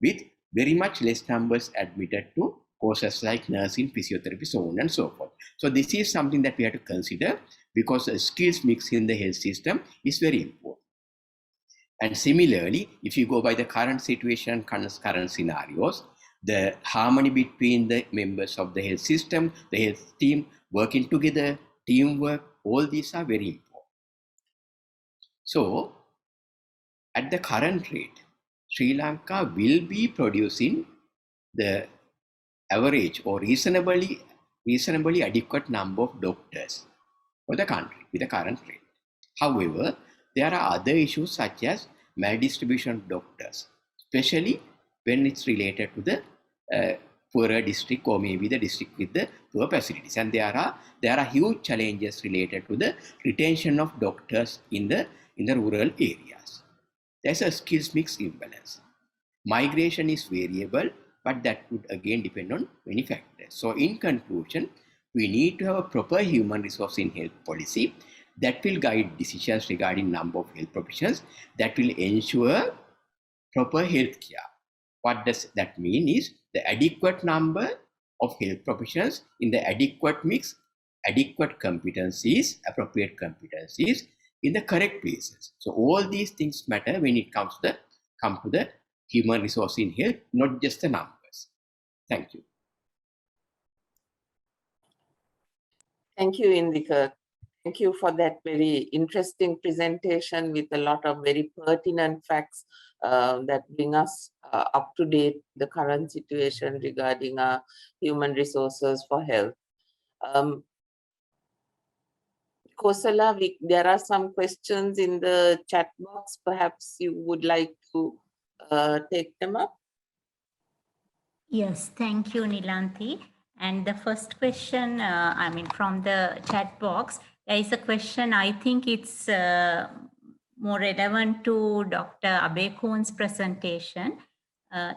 with very much less numbers admitted to courses like nursing, physiotherapy, so on and so forth. So this is something that we have to consider, because the skills mix in the health system is very important. And similarly, if you go by the current situation, current scenarios, the harmony between the members of the health system, the health team working together, teamwork, all these are very important. So, at the current rate, Sri Lanka will be producing the average or reasonably adequate number of doctors for the country with the current rate. However, there are other issues such as maldistribution of doctors, especially when it's related to the poorer district or maybe the district with the poor facilities. And there are huge challenges related to the retention of doctors in the rural areas. There's a skills mix imbalance. Migration is variable, but that would again depend on many factors. So in conclusion, we need to have a proper human resource in health policy that will guide decisions regarding number of health professions, that will ensure proper health care. What does that mean is the adequate number of health professionals in the adequate mix, adequate competencies, appropriate competencies in the correct places. So all these things matter when it comes to the human resource in health, not just the numbers. Thank you. Thank you, Indika. Thank you for that very interesting presentation with a lot of very pertinent facts that bring us up to date the current situation regarding our human resources for health. Kosala, there are some questions in the chat box. Perhaps you would like to take them up? Yes, thank you, Nilanthi. And the first question, from the chat box, there is a question, I think it's more relevant to Dr. Abeykoon's presentation.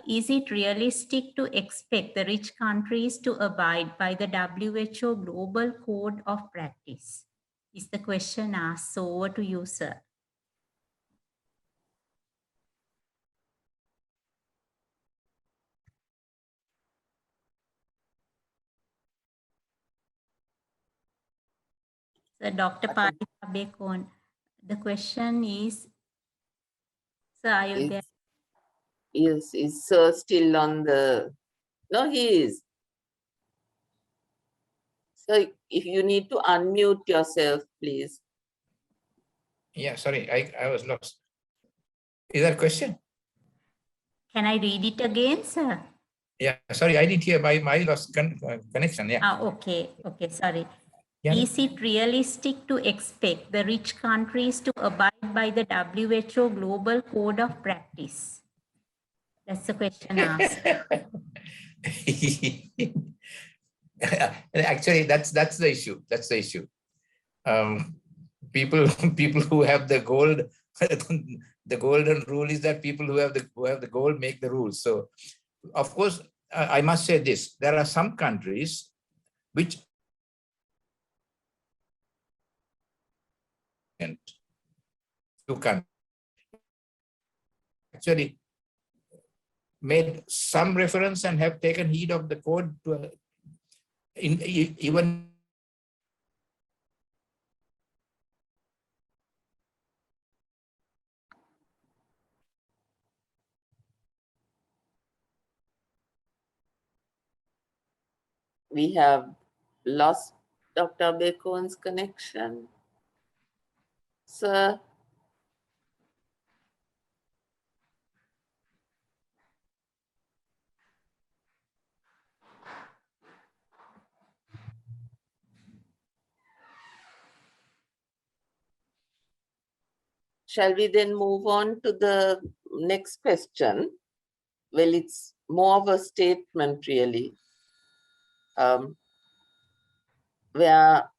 Is it realistic to expect the rich countries to abide by the WHO Global Code of Practice? Is the question asked. So over to you, sir. So Dr. Palitha Abeykoon, the question is, sir, are you there? Yes, is Sir still on the... No, he is. So if you need to unmute yourself, please. Yeah, sorry, I was lost. Is that a question? Can I read it again, sir? Yeah, sorry, I didn't hear my lost connection. Yeah. Okay, sorry. Yeah. Is it realistic to expect the rich countries to abide by the WHO Global Code of Practice? That's the question asked. Actually, that's the issue. That's the issue. People who have the gold, the golden rule is that people who have the gold make the rules. So, of course, I must say this: there are some countries which actually made some reference and have taken heed of the code to even We have lost Dr. Abeykoon's connection. Sir, shall we then move on to the next question? Well, it's more of a statement, really, where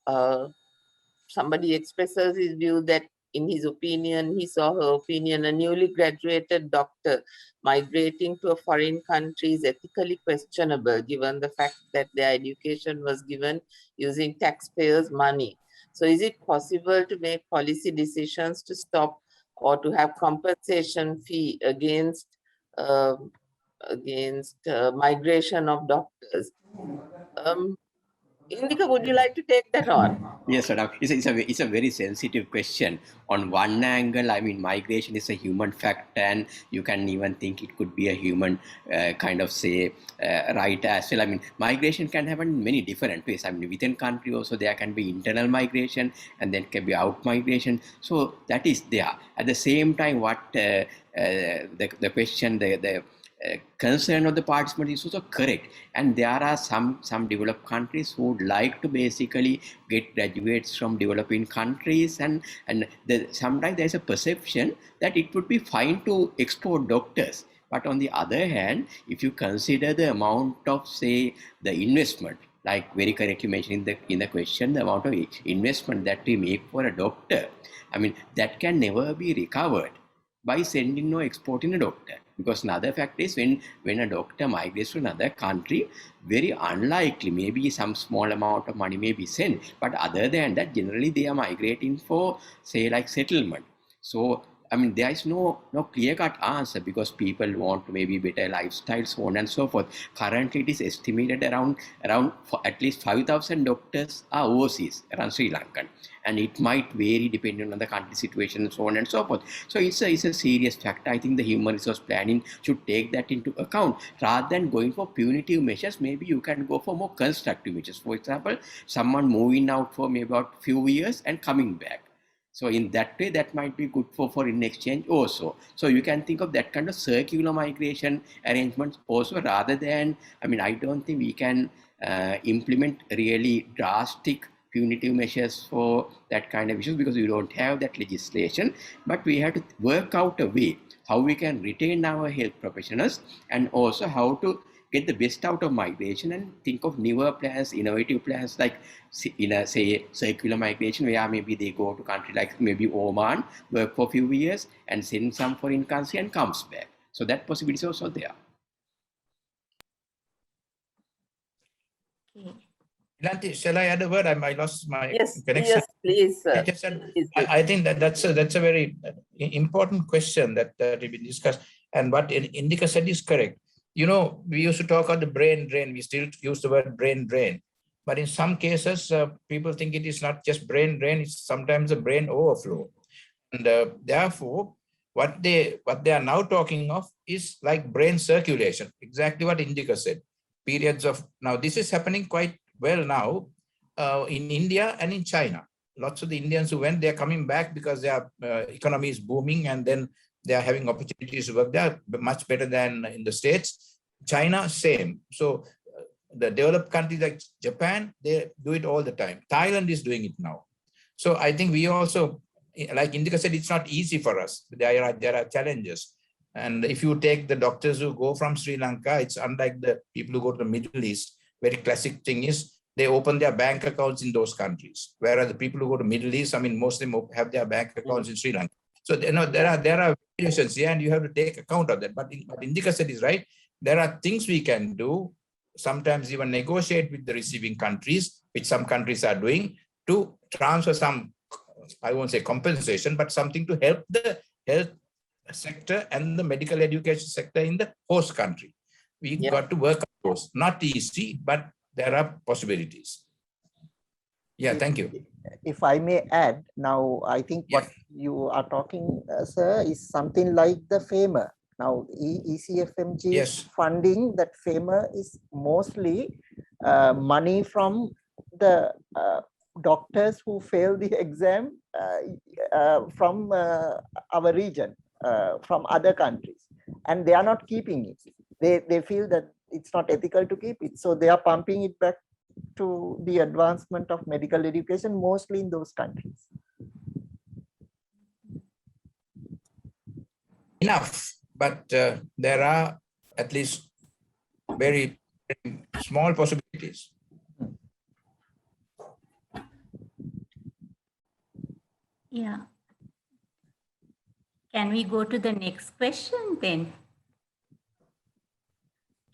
somebody expresses his view that, in his opinion, his or her opinion, a newly graduated doctor migrating to a foreign country is ethically questionable, given the fact that their education was given using taxpayers' money. So is it possible to make policy decisions to stop or to have compensation fee against migration of doctors? Indika, would you like to take that on? Yes, madam. It's a very sensitive question. On one angle, I mean, migration is a human fact, and you can even think it could be a human kind of right as well. I mean, migration can happen in many different ways. I mean, within country also there can be internal migration, and then can be out migration. So that is there. At the same time, what the question, the concern of the participant is also correct, and there are some developed countries who would like to basically get graduates from developing countries, and sometimes there's a perception that it would be fine to export doctors. But on the other hand, if you consider the amount of, say, the investment, like very correctly mentioned in the question, the amount of investment that we make for a doctor, I mean, that can never be recovered by sending or exporting a doctor. Because another fact is when a doctor migrates to another country, very unlikely, maybe some small amount of money may be sent, but other than that, generally they are migrating for, say, like settlement. So I mean, there is no clear-cut answer, because people want maybe better lifestyle, so on and so forth. Currently, it is estimated around at least 5,000 doctors are overseas, around Sri Lankan, and it might vary depending on the country situation, so on and so forth. So it's a serious factor. I think the human resource planning should take that into account. Rather than going for punitive measures, maybe you can go for more constructive measures. For example, someone moving out for maybe about few years and coming back. So in that way, that might be good for foreign exchange also. So you can think of that kind of circular migration arrangements also, rather than, I mean, I don't think we can implement really drastic punitive measures for that kind of issues, because we don't have that legislation. But we have to work out a way how we can retain our health professionals, and also how to get the best out of migration, and think of newer plans, innovative plans, like in a, say, circular migration, where maybe they go to country like maybe Oman, work for a few years, and send some foreign currency and comes back. So that possibility is also there. Okay. Nilanthi, shall I add a word? I lost my Yes, connection. yes, please. I just said, I think that's a very important question that we been discussed, and what Indika said is correct. You know, we used to talk about the brain drain. We still use the word brain drain, but in some cases, people think it is not just brain drain; it's sometimes a brain overflow, and therefore, what they are now talking of is like brain circulation. Exactly what Indika said. Periods of, now this is happening quite well now in India and in China. Lots of the Indians who went, they're coming back because their economy is booming, and then they are having opportunities to work there much better than in the States. China, same. So the developed countries like Japan, they do it all the time. Thailand is doing it now. So I think we also, like Indika said, it's not easy for us. There are challenges. And if you take the doctors who go from Sri Lanka, it's unlike the people who go to the Middle East. Very classic thing is they open their bank accounts in those countries. Whereas the people who go to Middle East, I mean, most of them have their bank accounts in Sri Lanka. So you know, there are variations here, and you have to take account of that. But Indika said is right. There are things we can do, sometimes even negotiate with the receiving countries, which some countries are doing, to transfer some, I won't say compensation, but something to help the health sector and the medical education sector in the host country. We got to work on those. Not easy, but there are possibilities. Yeah, thank you. If I may add, now I think what you are talking, sir, is something like the FAMR. Now, ECFMG funding, that FAMR is mostly money from the doctors who fail the exam from our region, from other countries, and they are not keeping it. They feel that it's not ethical to keep it, so they are pumping it back to the advancement of medical education, mostly in those countries. Enough, but there are at least very small possibilities. Yeah. Can we go to the next question then?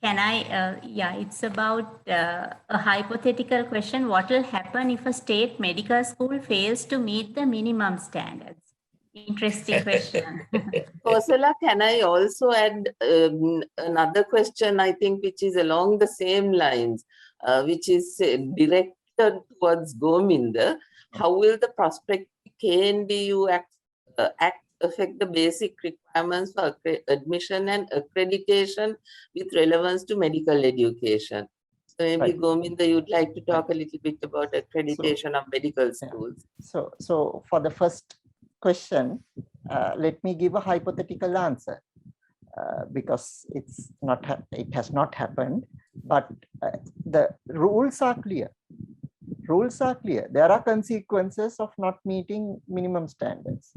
Can I, yeah, it's about a hypothetical question. What will happen if a state medical school fails to meet the minimum standards? Interesting question. Kosala, can I also add another question, I think, which is along the same lines, which is direct towards Gominda, how will the prospective KNDU Act affect the basic requirements for admission and accreditation with relevance to medical education? So maybe Right. Gominda, you'd like to talk a little bit about accreditation of medical schools. So for the first question, let me give a hypothetical answer because it has not happened, but the rules are clear. Rules are clear. There are consequences of not meeting minimum standards.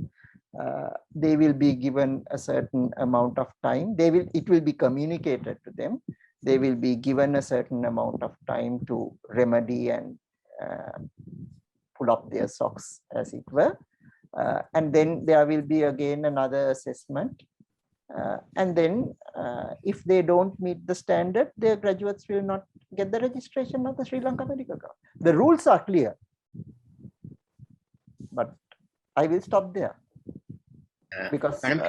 They will be given a certain amount of time. It will be communicated to them. They will be given a certain amount of time to remedy and pull up their socks, as it were. And then there will be again another assessment. And then if they don't meet the standard, their graduates will not get the registration of the Sri Lanka Medical Corps. The rules are clear, but I will stop there. Because Madam,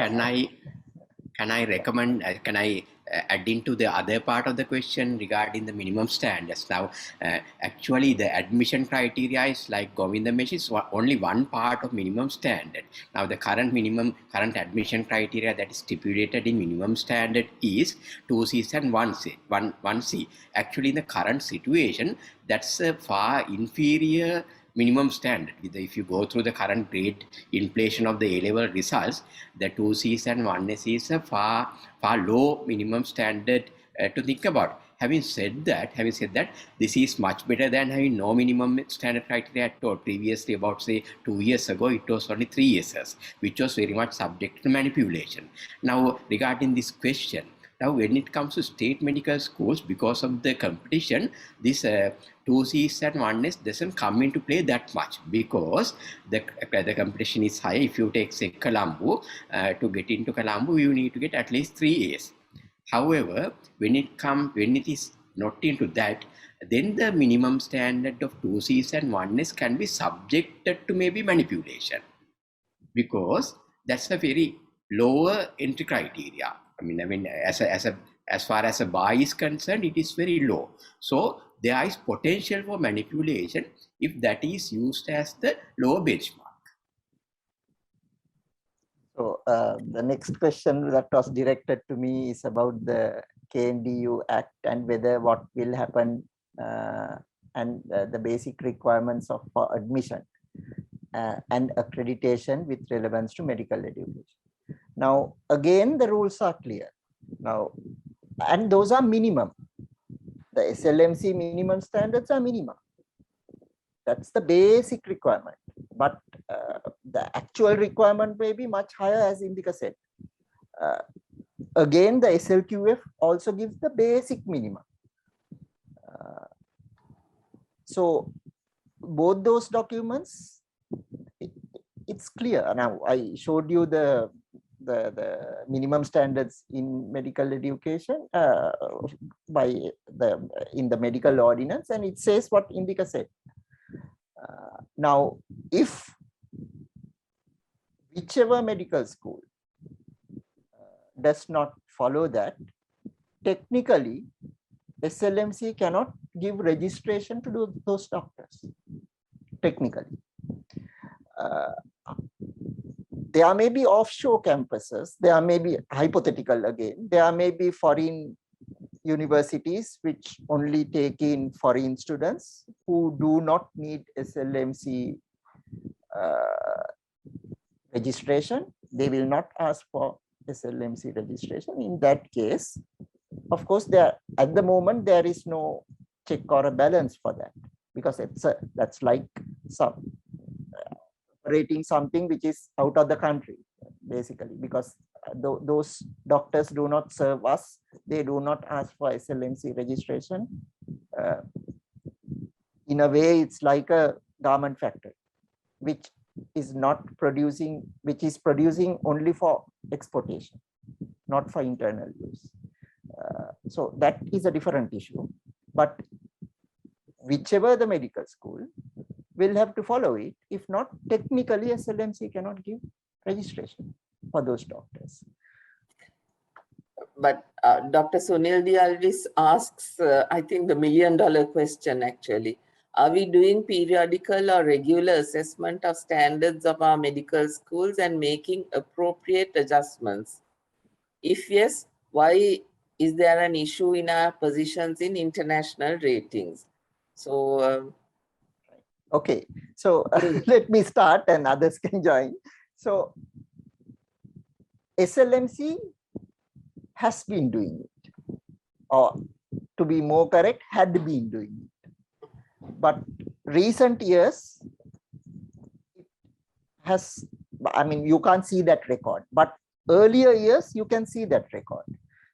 can I recommend, can I add into the other part of the question regarding the minimum standards? Now, actually the admission criteria is like Gominda mentioned, is only one part of minimum standard. Now, the current admission criteria that is stipulated in minimum standard is 2Cs and 1C. Actually, in the current situation, that's a far inferior minimum standard. If you go through the current grade inflation of the A-level results, the 2Cs and 1S is a far low minimum standard to think about. Having said that, this is much better than having no minimum standard criteria at all. Previously, about say 2 years ago, it was only 3 years, which was very much subject to manipulation. Now, regarding this question, now when it comes to state medical schools, because of the competition, this 2Cs and 1S doesn't come into play that much, because the competition is high. If you take, say, Colombo, to get into Colombo, you need to get at least 3 As. However, when it is not into that, then the minimum standard of 2Cs and 1S can be subjected to maybe manipulation, because that's a very lower entry criteria. I mean, as far as a bar is concerned, it is very low. So there is potential for manipulation if that is used as the lower benchmark. So the next question that was directed to me is about the KNDU Act and whether what will happen and the basic requirements for admission and accreditation with relevance to medical education. Now, again, the rules are clear. Now, and those are minimum. The SLMC minimum standards are minimum. That's the basic requirement. But the actual requirement may be much higher, as Indika said. Again, the SLQF also gives the basic minimum. So both those documents, it's clear. Now, I showed you the minimum standards in medical education in the medical ordinance, and it says what Indika said. Now, if whichever medical school does not follow that, technically SLMC cannot give registration to those doctors. Technically, there may be offshore campuses, there may be, hypothetical again, there may be foreign universities which only take in foreign students who do not need SLMC registration. They will not ask for SLMC registration. In that case, of course, at the moment there is no check or a balance for that, because that's like operating something which is out of the country, basically, because those doctors do not serve us. They do not ask for SLMC registration. In a way, it's like a garment factory, which is producing only for exportation, not for internal use. So that is a different issue. But whichever the medical school will have to follow it. If not, technically SLMC cannot give registration for those doctors. But Dr. Sunil Dialvis asks, I think, the $1 million question actually. Are we doing periodical or regular assessment of standards of our medical schools and making appropriate adjustments? If yes, why is there an issue in our positions in international ratings? So, Okay, so let me start and others can join. So SLMC has been doing it, or to be more correct, had been doing it. But recent years, it has, I mean, you can't see that record, but earlier years, you can see that record.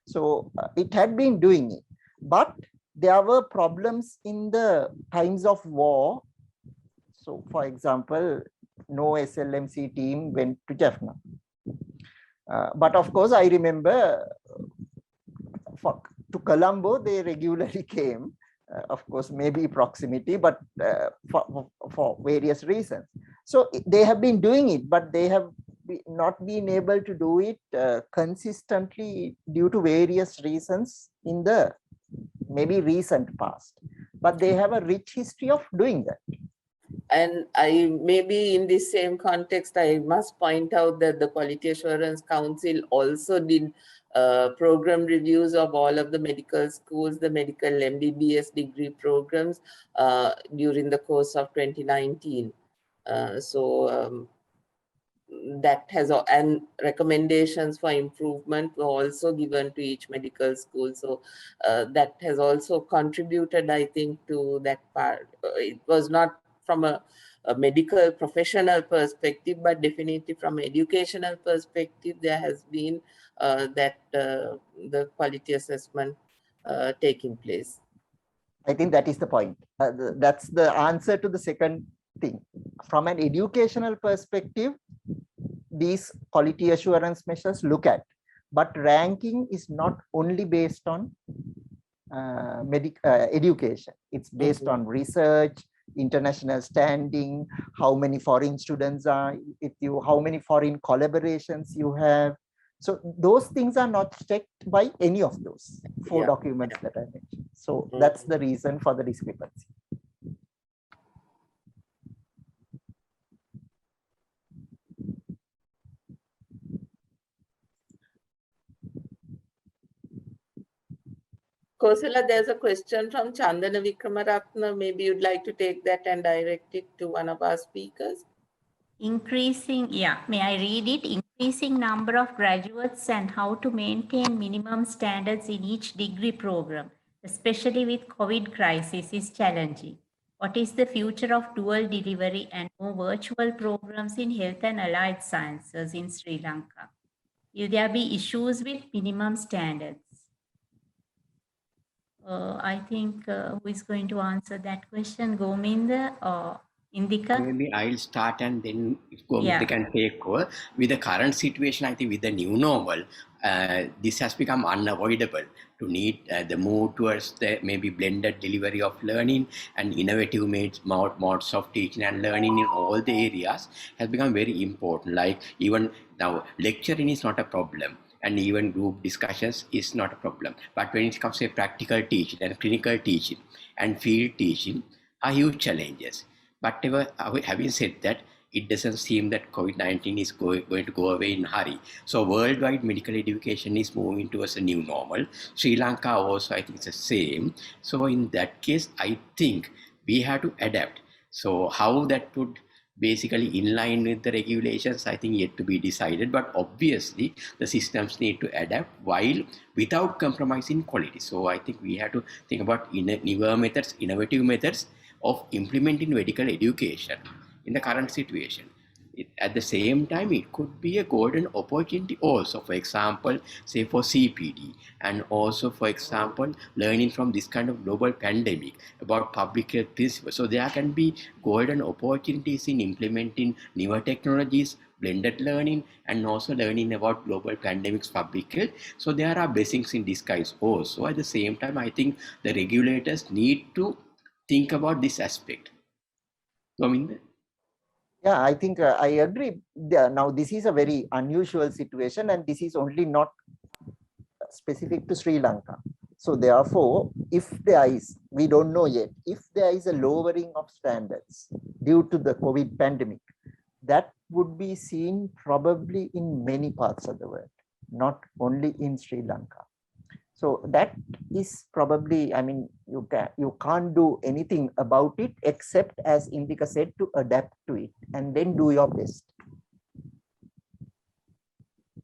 So it had been doing it, but there were problems in the times of war. So for example, no SLMC team went to Jaffna. But of course, I remember to Colombo, they regularly came, of course, maybe proximity, but for various reasons. So they have been doing it, but they have not been able to do it consistently due to various reasons in the maybe recent past. But they have a rich history of doing that. and I maybe in this same context, I must point out that the Quality Assurance Council also did program reviews of all of the medical schools, the medical MBBS degree programs during the course of 2019. That has, and recommendations for improvement were also given to each medical school. So that has also contributed, I think, to that part. It was not from a medical professional perspective, but definitely from educational perspective, there has been the quality assessment taking place. I think that is the point. That's the answer to the second thing. From an educational perspective, these quality assurance measures look at, but ranking is not only based on education. It's based on research, international standing, how many foreign students are with you, how many foreign collaborations you have. So those things are not checked by any of those four documents that I mentioned. So that's the reason for the discrepancy. Kosala, there's a question from Chandana Vikramaratna. Maybe you'd like to take that and direct it to one of our speakers. Increasing, may I read it? Increasing number of graduates and how to maintain minimum standards in each degree program, especially with COVID crisis, is challenging. What is the future of dual delivery and more virtual programs in health and allied sciences in Sri Lanka? Will there be issues with minimum standards? I think who is going to answer that question, Gominda or Indika? Maybe I'll start and then Gominda can take over. With the current situation, I think with the new normal, this has become unavoidable to need the move towards the maybe blended delivery of learning and innovative modes of teaching and learning in all the areas has become very important. Like even now, lecturing is not a problem. And even group discussions is not a problem. But when it comes to practical teaching and clinical teaching and field teaching are huge challenges. But having said that, it doesn't seem that COVID-19 is going to go away in a hurry. So worldwide medical education is moving towards a new normal. Sri Lanka also, I think it's the same. So in that case, I think we have to adapt. So how that would basically in line with the regulations, I think yet to be decided, but obviously the systems need to adapt while without compromising quality. So I think we have to think about newer methods, innovative methods of implementing medical education in the current situation. At the same time, it could be a golden opportunity also, for example, say for CPD, and also, for example, learning from this kind of global pandemic about public health principles. So there can be golden opportunities in implementing newer technologies, blended learning, and also learning about global pandemics, public health. So there are blessings in disguise also. At the same time, I think the regulators need to think about this aspect. Gominda? Yeah, I think I agree. Now, this is a very unusual situation, and this is only not specific to Sri Lanka. So therefore, if there is, we don't know yet, if there is a lowering of standards due to the COVID pandemic, that would be seen probably in many parts of the world, not only in Sri Lanka. So that is probably, I mean, you can't do anything about it except, as Indika said, to adapt to it and then do your best.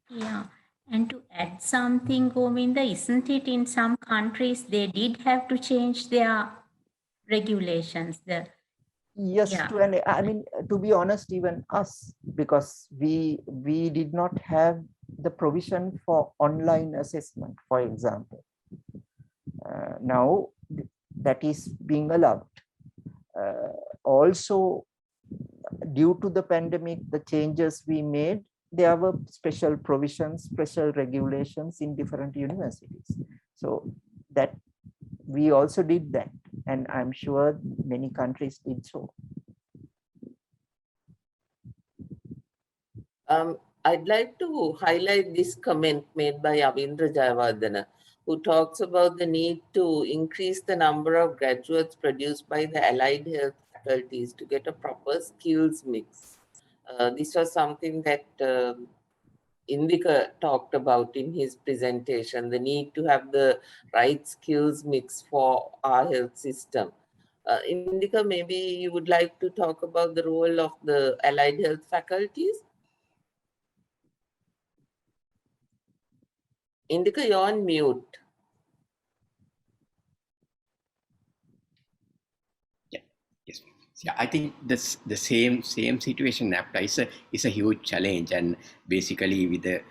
Yeah, and to add something, Gominda, isn't it in some countries they did have to change their regulations? Yes, Yeah. I mean, to be honest, even us, because we did not have the provision for online assessment, for example. Now that is being allowed. Also, due to the pandemic, the changes we made, there were special provisions, special regulations in different universities. So that we also did that, and I'm sure many countries did so. I'd like to highlight this comment made by Avindra Jayawardena, who talks about the need to increase the number of graduates produced by the allied health faculties to get a proper skills mix. This was something that Indika talked about in his presentation, the need to have the right skills mix for our health system. Indika, maybe you would like to talk about the role of the allied health faculties? Indika, you're on mute. Yeah, yes. Yeah, I think this the same situation applies. It's a huge challenge, and basically with the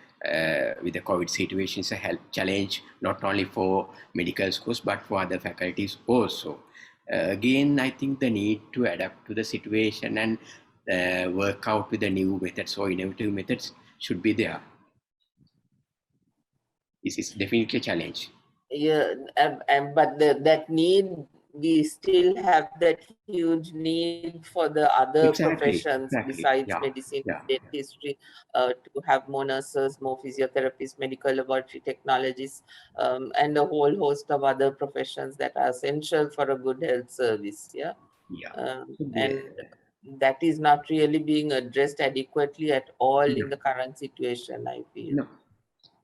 COVID situation, it's a health challenge not only for medical schools but for other faculties also. Again, I think the need to adapt to the situation and work out with the new methods or innovative methods should be there. This is definitely a challenge. Yeah, but that need, we still have that huge need for the other professions besides medicine, dentistry, to have more nurses, more physiotherapists, medical laboratory technologists, and a whole host of other professions that are essential for a good health service. Yeah. And that is not really being addressed adequately at all in the current situation, I feel. No.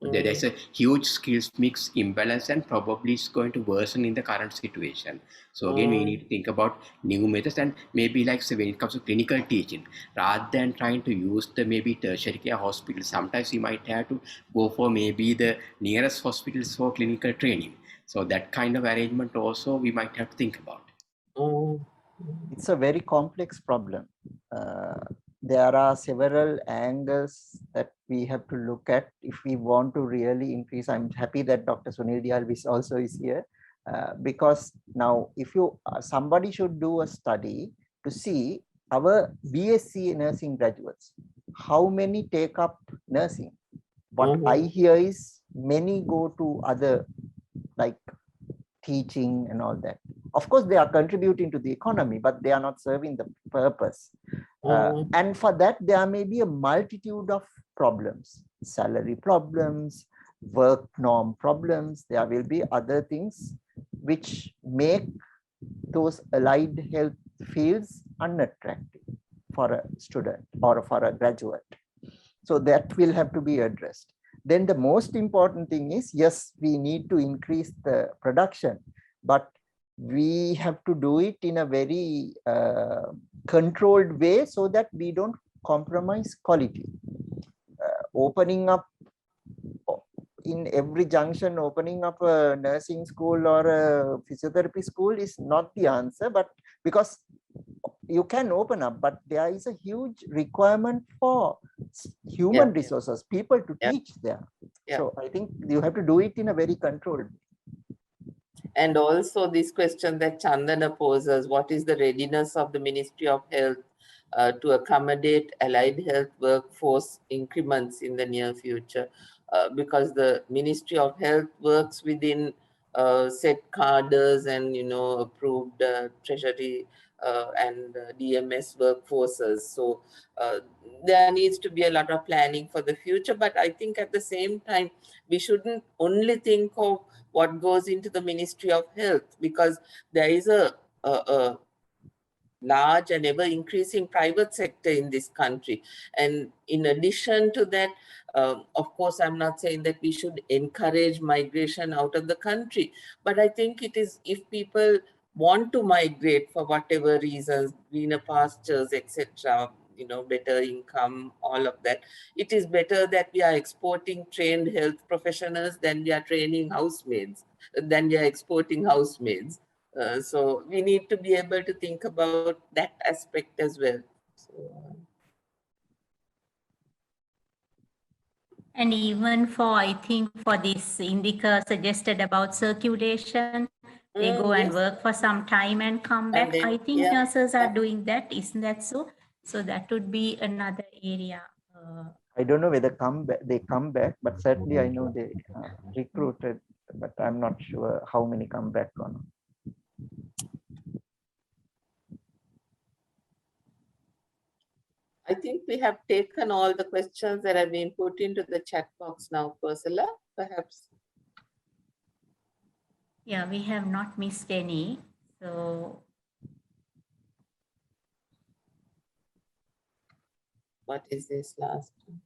There's a huge skills mix imbalance, and probably it's going to worsen in the current situation. So again, we need to think about new methods, and maybe like say when it comes to clinical teaching, rather than trying to use the maybe tertiary care hospital, sometimes you might have to go for maybe the nearest hospitals for clinical training. So that kind of arrangement also we might have to think about. It's a very complex problem. There are several angles that we have to look at if we want to really increase. I'm happy that Dr. Sunil Dialvis also is here, because now if you somebody should do a study to see our BSc nursing graduates, how many take up nursing. What I hear is many go to other like teaching and all that. Of course, they are contributing to the economy, but they are not serving the purpose. And for that, there may be a multitude of problems, salary problems, work norm problems. There will be other things which make those allied health fields unattractive for a student or for a graduate. So that will have to be addressed. Then the most important thing is, yes, we need to increase the production, but we have to do it in a very controlled way so that we don't compromise quality. Opening up in every junction, opening up a nursing school or a physiotherapy school is not the answer, but because you can open up, but there is a huge requirement for human resources, people to teach there. So I think you have to do it in a very controlled way. And also this question that Chandana poses, what is the readiness of the Ministry of Health to accommodate allied health workforce increments in the near future? Because the Ministry of Health works within set cadres and, approved treasury and DMS workforces. So there needs to be a lot of planning for the future, but I think at the same time, we shouldn't only think of what goes into the Ministry of Health, because there is a large and ever increasing private sector in this country. And in addition to that, of course, I'm not saying that we should encourage migration out of the country, but I think it is, if people want to migrate for whatever reasons, greener pastures, etc., you know, better income, all of that, it is better that we are exporting trained health professionals than we are training housemaids, than we are exporting housemaids. So we need to be able to think about that aspect as well. So, and even for, I think for this, Indika suggested about circulation, they go and yes. work for some time and come back. And then, I think yeah, nurses are doing that, isn't that so? So that would be another area. I don't know whether they come back, but certainly I know they recruited, but I'm not sure how many come back or not. I think we have taken all the questions that have been put into the chat box now, Kosala, perhaps. Yeah, we have not missed any. So What is this last one?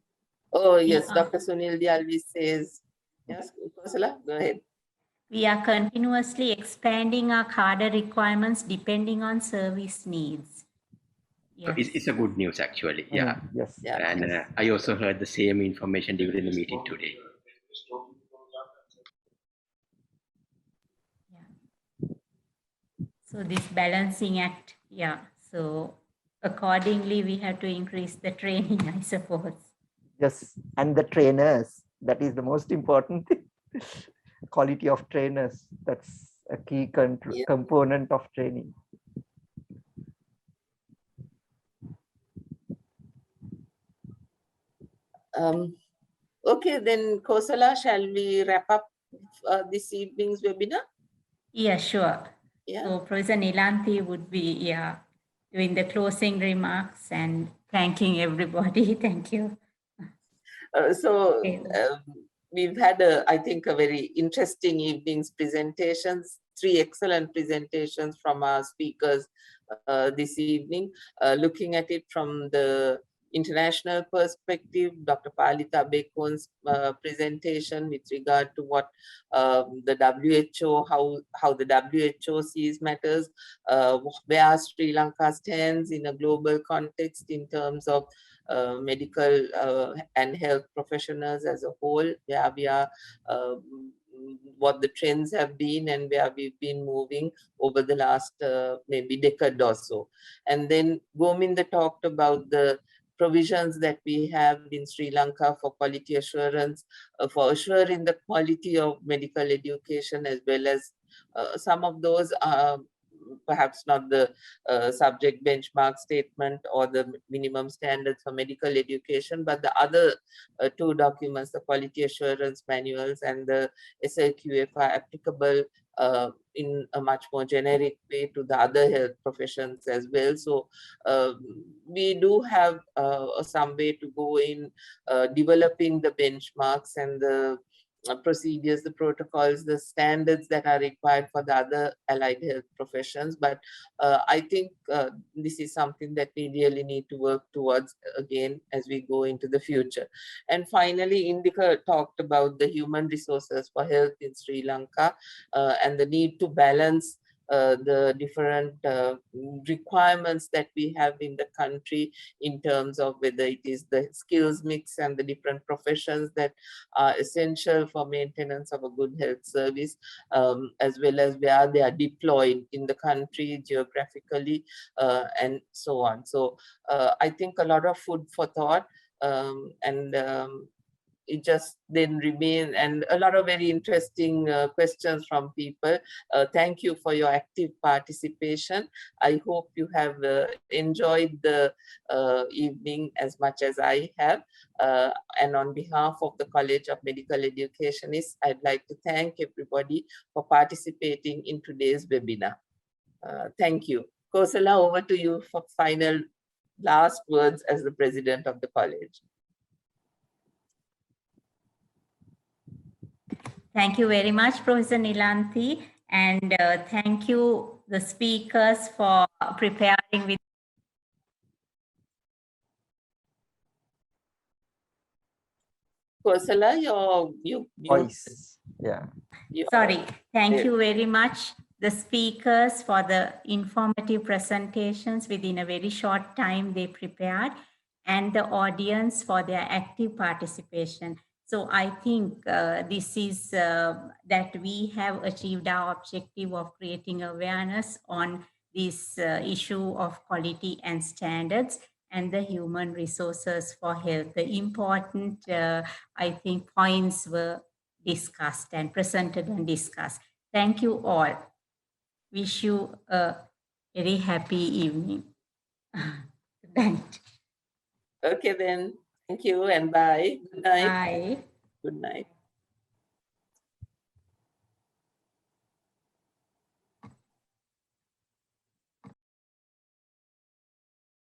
Oh, yes, yeah, Dr. Sunil Dialvi says, yes, Kosala, go ahead. we are continuously expanding our cadre requirements depending on service needs. So Yes. it's a good news actually, yeah. Yes. Yeah. And I also heard the same information during the meeting today. Yeah. So this balancing act, yeah. So accordingly, we have to increase the training, I suppose. Yes, and the trainers, that is the most important thing. Quality of trainers, that's a key component of training. Okay, then Kosala, shall we wrap up this evening's webinar? Yeah, sure. Yeah. So Professor Nilanthi would be, doing the closing remarks and thanking everybody. Thank you. We've had, I think, a very interesting evening's presentations, 3 excellent presentations from our speakers this evening. Looking at it from the international perspective, Dr. Palitha Abeykoon's presentation with regard to what the WHO, how the WHO sees matters, where Sri Lanka stands in a global context in terms of medical and health professionals as a whole, where we are, what the trends have been and where we've been moving over the last maybe decade or so. And then Gominda talked about the provisions that we have in Sri Lanka for quality assurance, for assuring the quality of medical education, as well as some of those are perhaps not the subject benchmark statement or the minimum standards for medical education, but the other 2 documents, the quality assurance manuals and the SAQF, are applicable in a much more generic way to the other health professions as well. So we do have some way to go in developing the benchmarks and the procedures, the protocols, the standards that are required for the other allied health professions. But I think this is something that we really need to work towards again as we go into the future. And finally, Indika talked about the human resources for health in Sri Lanka and the need to balance the different requirements that we have in the country in terms of whether it is the skills mix and the different professions that are essential for maintenance of a good health service, as well as where they are deployed in the country geographically and so on. So I think a lot of food for thought, and it just then remains, and a lot of very interesting questions from people. Thank you for your active participation. I hope you have enjoyed the evening as much as I have. And on behalf of the College of Medical Educationists, I'd like to thank everybody for participating in today's webinar. Thank you. Kosala, over to you for final last words as the president of the college. Thank you very much, Professor Nilanthi, and thank you, the speakers, for preparing with. Kosala, you Voice. Yeah. Sorry, thank you very much, the speakers, for the informative presentations within a very short time they prepared, and the audience for their active participation. So I think this is that we have achieved our objective of creating awareness on this issue of quality and standards and the human resources for health. The important, I think, points were discussed and presented and discussed. Thank you all. Wish you a very happy evening. Good night. Okay then. Thank you and bye. Good night. Bye. Good night.